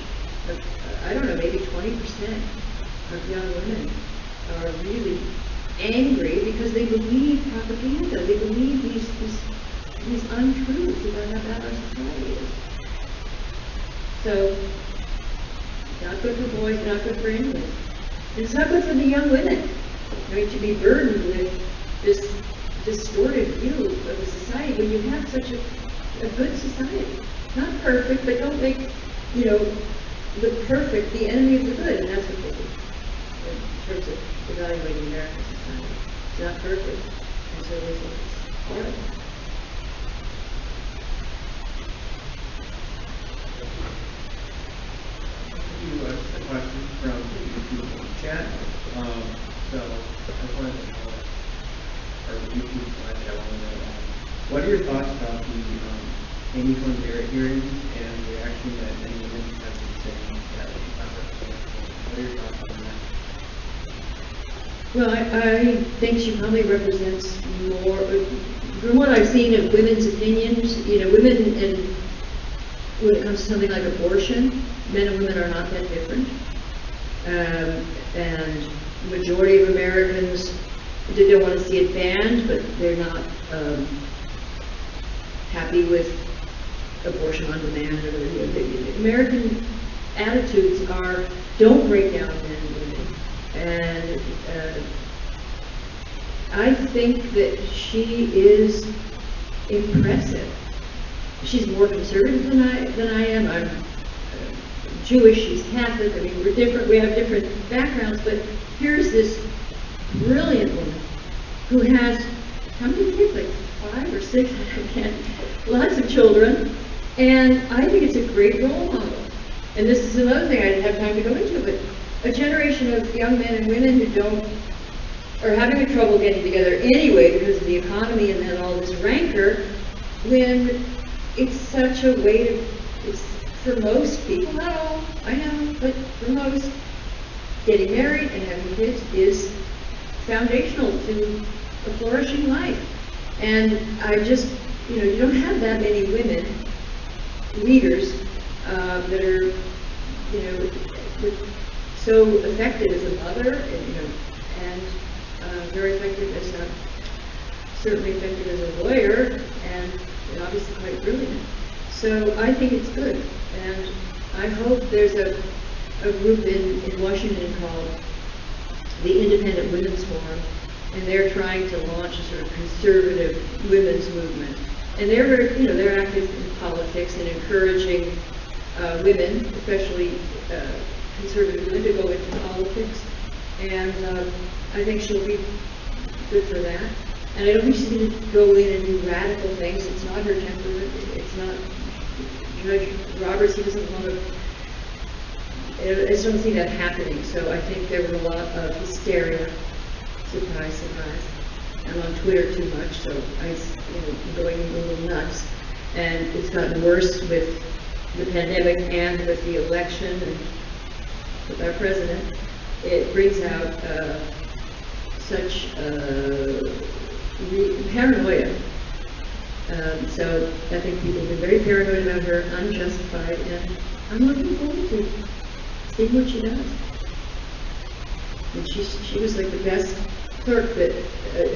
I don't know, maybe 20% of young women are really angry because they believe propaganda. They believe these untruths about how bad our society is. So, not good for boys, not good for anyone. And it's not good for the young women. To be burdened with this distorted view of the society when you have such a good society. Not perfect, but don't make, the perfect the enemy of the good. And that's what they do in terms of evaluating American society. It's not perfect, and so it's horrible. A question from the chat. So I wanted to know, or YouTube slide that I want to know, what are your thoughts about the Amy Coney Barrett hearings and the reaction that many women have been saying that it's not representative? What are your thoughts on that? Well, I think she probably represents more, from what I've seen of women's opinions, women, and when it comes to something like abortion, men and women are not that different. And the majority of Americans don't want to see it banned, but they're not happy with abortion on demand. Or, the American attitudes are, don't break down men and women. And I think that she is impressive. She's more conservative than I am. I'm Jewish, she's Catholic. I mean, we're different, we have different backgrounds, but here's this brilliant woman who has, how many kids, like 5 or 6, I can't, lots of children, and I think it's a great role model. And this is another thing I didn't have time to go into, but a generation of young men and women who are having trouble getting together anyway because of the economy and then all this rancor, when it's such a way to, it's for most people, not all, I know, but for most, getting married and having kids is foundational to a flourishing life. And I just, you don't have that many women, leaders, that are, so effective as a mother, and very effective as certainly effective as a lawyer, and obviously quite brilliant. So I think it's good, and I hope there's a group in Washington called the Independent Women's Forum, and they're trying to launch a sort of conservative women's movement. And they're active in politics and encouraging women, especially conservative women, to go into politics. And I think she'll be good for that. And I don't think she's going to go in and do radical things. It's not her temperament. It's not Judge Roberts. He doesn't want to. I just don't see that happening. So I think there was a lot of hysteria. Surprise, surprise. I'm on Twitter too much, so I'm going a little nuts. And it's gotten worse with the pandemic and with the election and with our president. It brings out such paranoia. So I think people have been very paranoid about her, unjustified, and I'm looking forward to seeing what she does. And she was like the best clerk that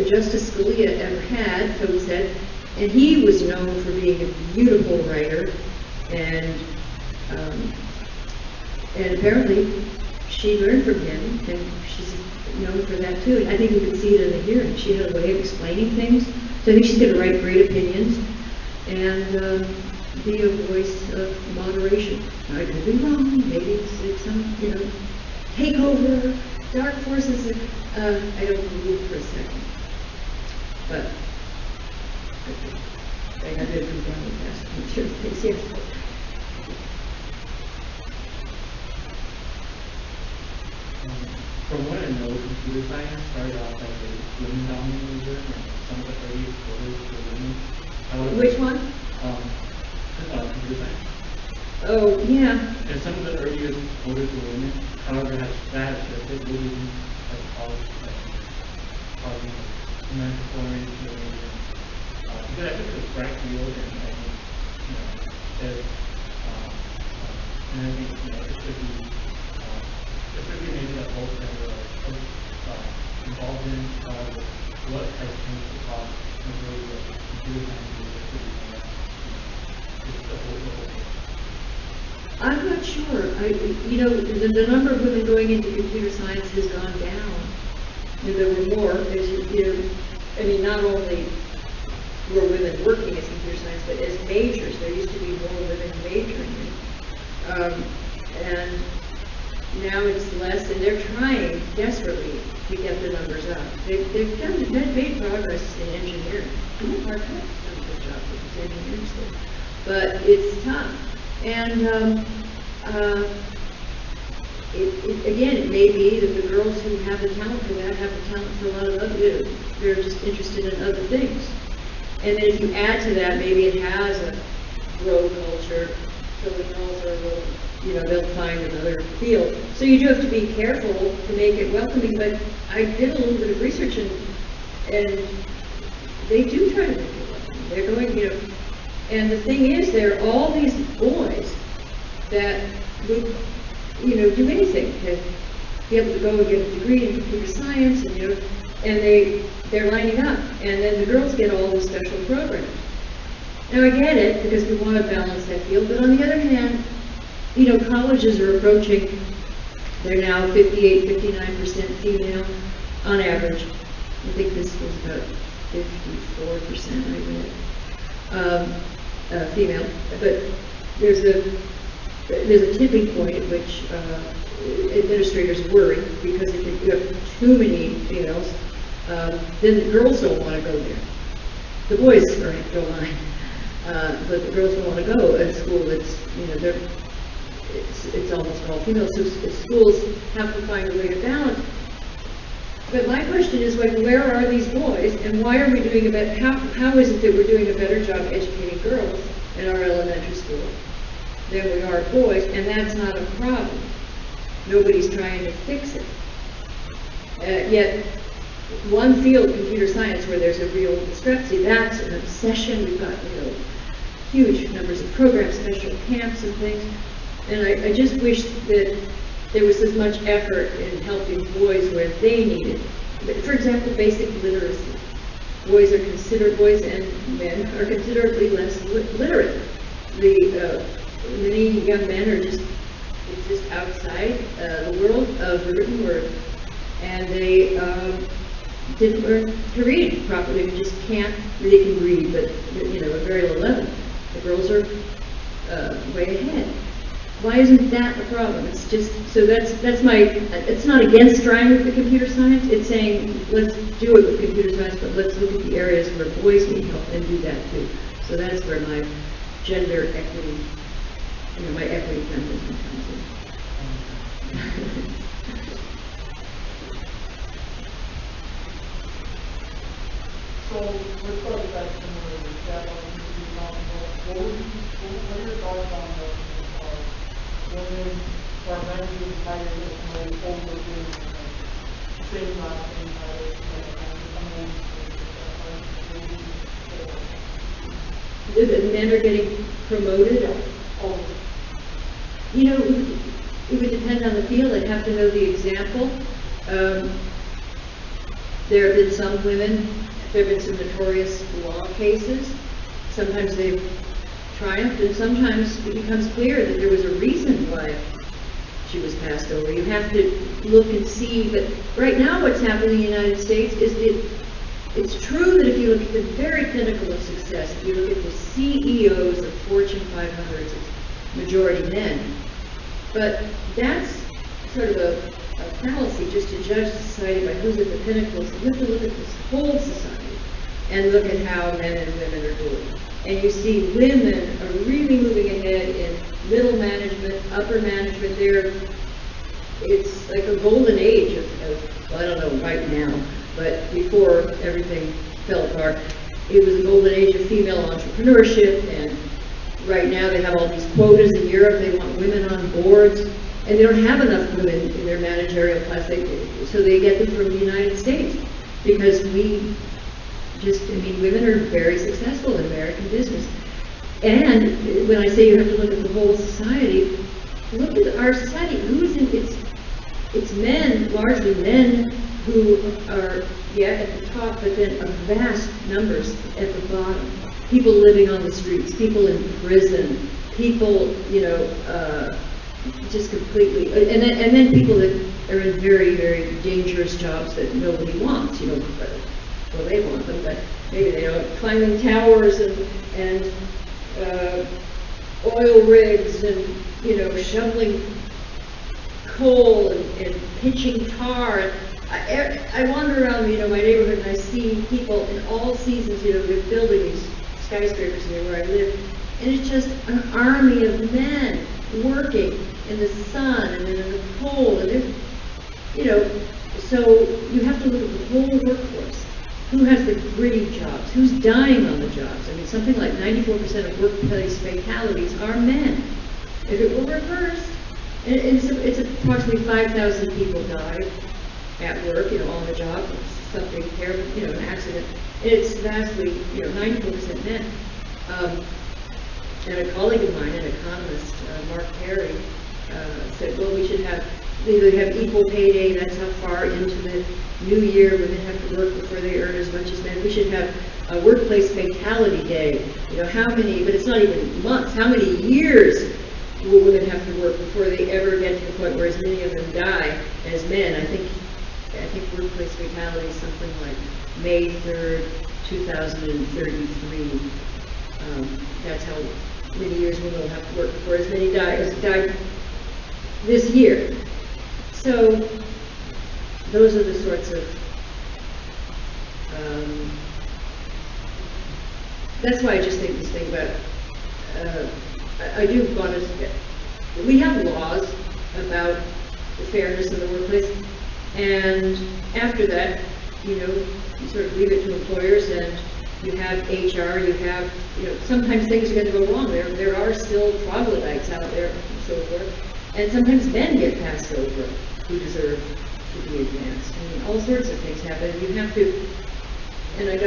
Justice Scalia ever had, Toby said, and he was known for being a beautiful writer, and apparently she learned from him, and she's known for that too. And I think you could see it in the hearing. She had a way of explaining things, so I think she's going to write great opinions and be a voice of moderation. I could be wrong. Maybe it's some takeover, dark forces. I don't believe for a second, but I got to come down with that. I'm sure things, yes. From what I know, computer science started off as a women-dominated major, and some of the earliest coders were women. However, Which one? Computer science. Oh, yeah. And some of the earliest coders were women. However, that has shifted. We're using causing men to form into the major. Because I think it's a bright field, and I think, and I think, it should be maybe that whole thing involved in what has changed the cost of really what computer science is. I'm not sure. The number of women going into computer science has gone down. There were more, not only were women working as computer science, but as majors. There used to be more women majoring in. And now it's less, and they're trying desperately to get the numbers up. They've made progress in engineering. Our done a good job with engineering school. But it's tough. And it may be that the girls who have the talent for that have the talent for a lot of other, they're just interested in other things. And then if you add to that, maybe it has a bro culture, so the girls are a little, they'll find another field. So you do have to be careful to make it welcoming, but I did a little bit of research, and they do try to make it welcoming. They're going, and the thing is, there are all these boys that would, do anything to be able to go and get a degree in computer science, and they're lining up, and then the girls get all the special programs. Now, I get it, because we want to balance that field, but on the other hand, you know, colleges are approaching, they're now 58, 59% female on average. I think this was about 54%, I read, female. But there's a tipping point at which administrators worry, because if you have too many females, then the girls don't want to go there. The boys don't mind, but the girls don't want to go at school that's, you know, it's almost all females. So schools have to find a way to balance. But my question is, like, where are these boys, and why are we doing a better, how is it that we're doing a better job educating girls in our elementary school than we are boys, and that's not a problem. Nobody's trying to fix it. Yet, one field, computer science, where there's a real discrepancy, that's an obsession. We've got, you know, huge numbers of programs, special camps and things, and I just wish that there was as much effort in helping boys where they need it. For example, basic literacy. Boys and men are considerably less literate. Many young men are just outside the world of the written word, and they didn't learn to read properly. They just can't. They can read, but you know, at very low level. The girls are way ahead. Why isn't that a problem? It's just, so that's my, it's not against trying with the computer science, it's saying, let's do it with computer science, but let's look at the areas where boys need help and do that too. So that's where my gender equity, you know, my equity feminism comes in. So, we're probably back similar to that what are your thoughts on women or men being hired as no overdoing same last name The men are getting promoted? Oh. You know, it would depend on the field. I'd have to know the example. There have been some women, there have been some notorious law cases. Sometimes they've triumphed, and sometimes it becomes clear that there was a reason why she was passed over. You have to look and see, but right now what's happening in the United States is that it's true that if you look at the very pinnacle of success, if you look at the CEOs of Fortune 500s, it's majority men. But that's sort of a fallacy just to judge society by who's at the pinnacles. You have to look at this whole society and look at how men and women are doing. And you see women are really moving ahead in middle management, upper management. It's like a golden age of, well, I don't know right now, but before everything fell apart, it was a golden age of female entrepreneurship, and right now they have all these quotas in Europe. They want women on boards, and they don't have enough women in their managerial class, so they get them from the United States, because women are very successful in American business. And when I say you have to look at the whole society, look at our society. Who's in it's men, largely men, who are, at the top, but then vast numbers at the bottom. People living on the streets, people in prison, people, just completely, and then people that are in very, very dangerous jobs that nobody wants, well, they want them, but maybe they don't. Climbing towers and oil rigs and, shoveling coal and pitching tar. I wander around, my neighborhood, and I see people in all seasons, they're building these skyscrapers near where I live, and it's just an army of men working in the sun and in the cold, and so you have to look at the whole workforce. Who has the gritty jobs? Who's dying on the jobs? Something like 94% of workplace fatalities are men. If it were reversed, and it's approximately 5,000 people died at work, on the job, something terrible, an accident. And it's vastly, 94% men. And a colleague of mine, an economist, Mark Perry, said, well, we should have equal payday. That's how far into the new year women have to work before they earn as much as men. We should have a workplace fatality day. You know, how many, but it's not even months, how many years will women have to work before they ever get to the point where as many of them die as men? I think workplace fatality is something like May 3rd, 2033. That's how many years women will have to work before as many die this year. So those are the sorts of, that's why I just think this thing about, I do want to, we have laws about the fairness in the workplace, and after that, you know, you sort of leave it to employers, and you have HR, you have, you know, sometimes things are going to go wrong. There are still troglodytes out there and so forth. And sometimes men get passed over who deserve to be advanced. I mean, all sorts of things happen. You have to, and I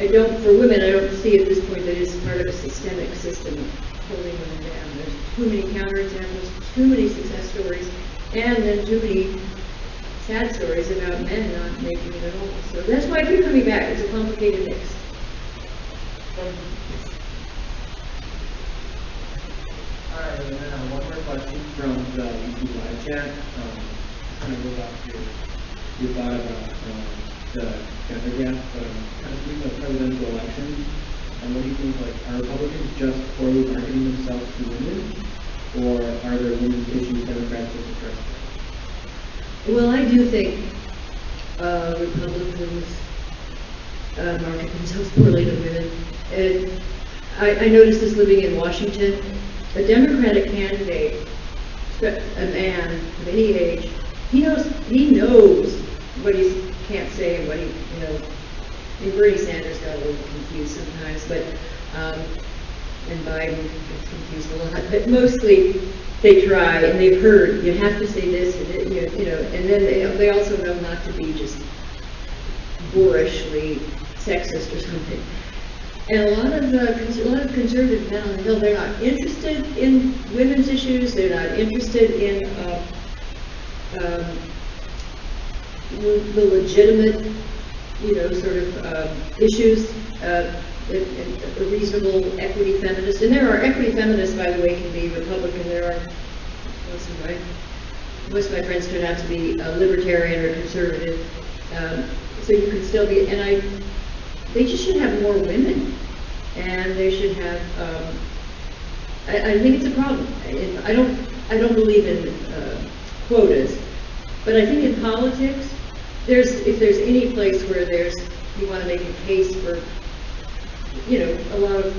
don't, for women, I don't see at this point that it's part of a systemic system holding women down. There's too many counterexamples, too many success stories, and then too many sad stories about men not making it at all. So that's why I keep coming back. It's a complicated mix. Alright, and then one more question from the YouTube live chat. Kind of go back to your thought about the gender gap, but kind of speaking of presidential elections, what do you think, like, are Republicans just poorly marketing themselves to women, or are there women's issues Democrats will address? Well, I do think Republicans market themselves poorly to women. And I noticed this living in Washington. A Democratic candidate, a man of any age, he knows what he can't say and what he, you know. I mean, Bernie Sanders got a little confused sometimes, but and Biden gets confused a lot. But mostly, they try and they've heard you have to say this, and you know, and then they also know not to be just boorishly sexist or something. And a lot of conservative men on the Hill, they're not interested in women's issues. They're not interested in the legitimate, you know, sort of issues. A reasonable equity feminist, and there are equity feminists, by the way, can be Republican. There are most of my friends turn out to be libertarian or conservative. So you can still be, and they just should have more women, and they should have. I think it's a problem. I don't believe in quotas, but I think in politics, if there's any place where you want to make a case for, you know, a lot of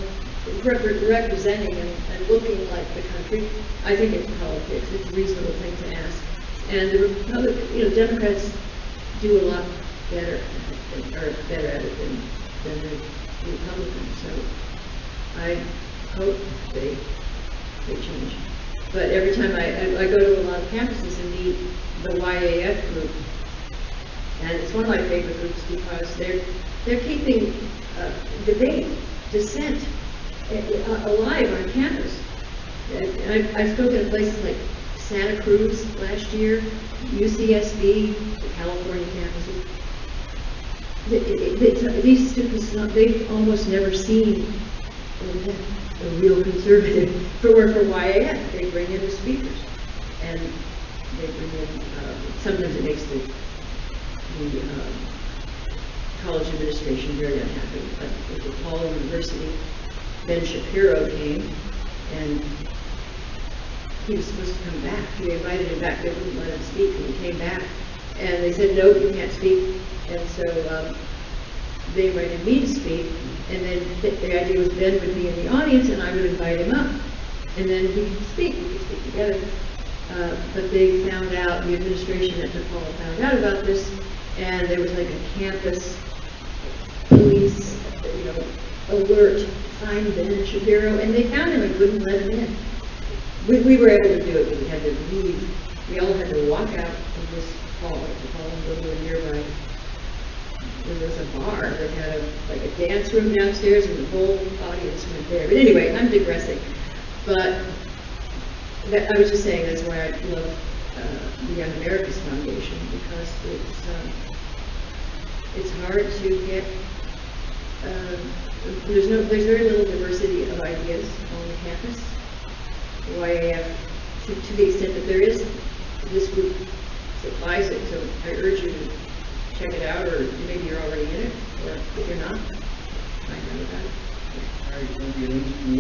representing and looking like the country, I think it's politics. It's a reasonable thing to ask, and the Democrats do a lot better, or better at it than the Republicans. So I hope they change. But every time I go to a lot of campuses and meet the YAF group, and it's one of my favorite groups because they're keeping debate, dissent alive on campus. I've spoken at places like Santa Cruz last year, UCSB, the California campuses. These students, they've almost never seen a real conservative for YAF. They bring in the speakers, and they bring in, sometimes it makes the college administration very unhappy. But at DePaul University, Ben Shapiro came, and he was supposed to come back. They invited him back. They wouldn't let him speak, and he came back. And they said, no, you can't speak. And so they invited me to speak. And then the idea was Ben would be in the audience, and I would invite him up. And then we could speak together. But they found out, the administration at DePaul found out about this, and there was like a campus police, alert, find Ben Shapiro, and they found him and wouldn't let him in. We were able to do it, but we had to leave. We all had to walk out of this hall at DePaul and go to a nearby. There was a bar that had a dance room downstairs, and the whole audience went there. But anyway, I'm digressing. But I was just saying that's why I love the Young Americas Foundation, because it's hard to get there's very little diversity of ideas on the campus. YAF, to the extent that there is, this group supplies it, so I urge you to check it out, or maybe you're already in it, or if you're not, find out about it. All right, thank you.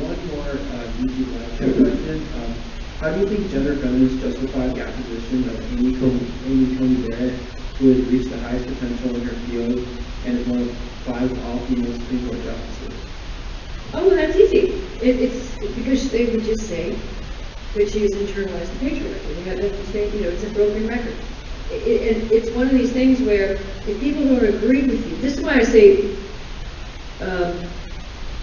One more YouTube live chat question. How do you think gender feminists justify the opposition of Amy Coney Barrett, who has reached the highest potential in her field and is one of 5 all-female Supreme Court justices? Oh, well, that's easy. It's because they would just say that she has internalized the patriarchy. They have to say, it's a broken record. It's one of these things where if people don't agree with you, this is why I say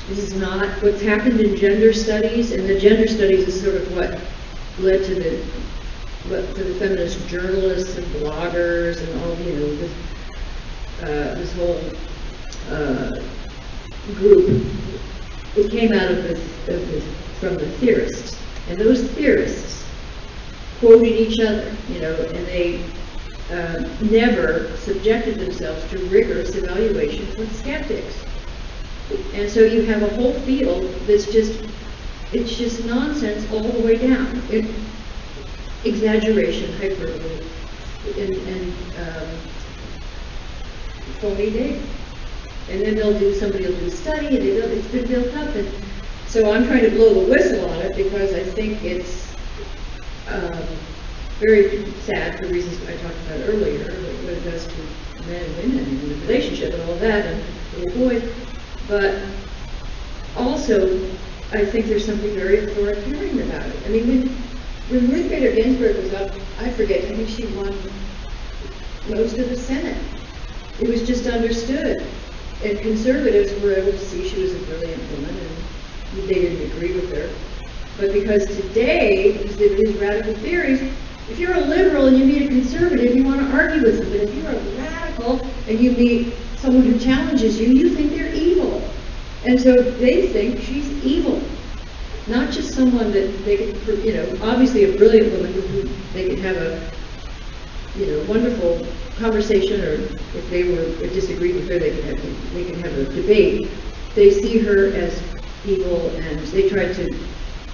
this is not what's happened in gender studies, and the gender studies is sort of what led to the feminist journalists and bloggers and all, this whole group. It came out from the theorists, and those theorists quoted each other, and they never subjected themselves to rigorous evaluation with skeptics. And so you have a whole field that's it's just nonsense all the way down. Exaggeration, hyperbole, and phony data. And then somebody will do a study, and it's been built up. And so I'm trying to blow the whistle on it because I think it's very sad for reasons I talked about earlier, what it does to men and women and the relationship and all that, and little boys. But also, I think there's something very authoritarian about it. I mean, when Ruth Bader Ginsburg was up, I think she won most of the Senate. It was just understood. And conservatives were able to see she was a brilliant woman, and they didn't agree with her. But because today, because of these radical theories, if you're a liberal and you meet a conservative, you want to argue with them. But if you're a radical and you meet someone who challenges you, you think they're evil. And so they think she's evil. Not just someone that they could, obviously a brilliant woman who they could have a, wonderful conversation, or if they disagreed with her, they can have a debate. They see her as evil, and they try to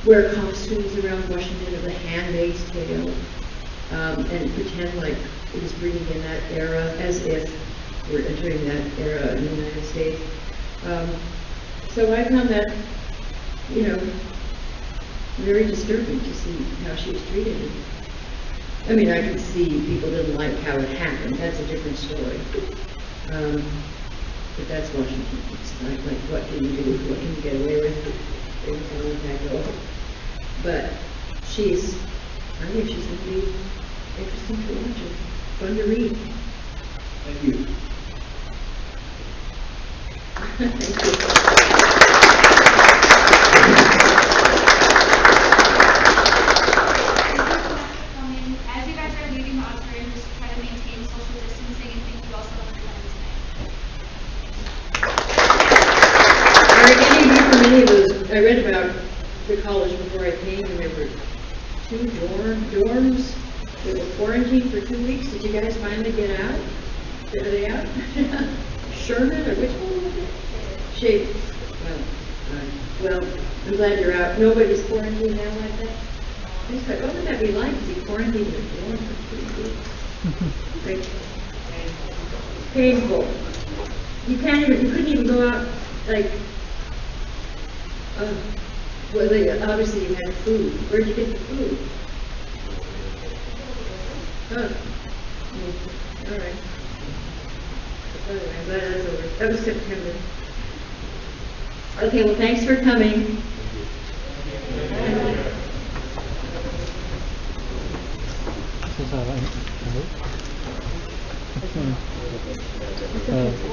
wear costumes around Washington of the Handmaid's Tale, and pretend like it was breeding in that era, as if we're entering that era in the United States. So I found that, very disturbing to see how she was treated. I mean, I could see people didn't like how it happened. That's a different story. But that's Washington. It's not like, what can you do? What can you get away with? They don't let that go. But I think she's going to be interesting to watch and fun to read. Thank you. Thank you. As you guys are leaving the auditorium, just try to maintain social distancing, and thank you all so much for coming tonight. Are any of you from any of those? I read about the college before I came, and there were 2 dorms that were quarantined for 2 weeks. Did you guys finally get out? Are they out? Sherman, or which one was it? Shape. Well, I'm glad you're out. Nobody's quarantined now like that? What would that be like to be quarantined in a dorm for 2 weeks? Like, painful. You couldn't even go out, like, well, obviously you had food. Where'd you get the food? All right. Anyway, I'm glad that's over. That was September. Okay, well, thanks for coming. This is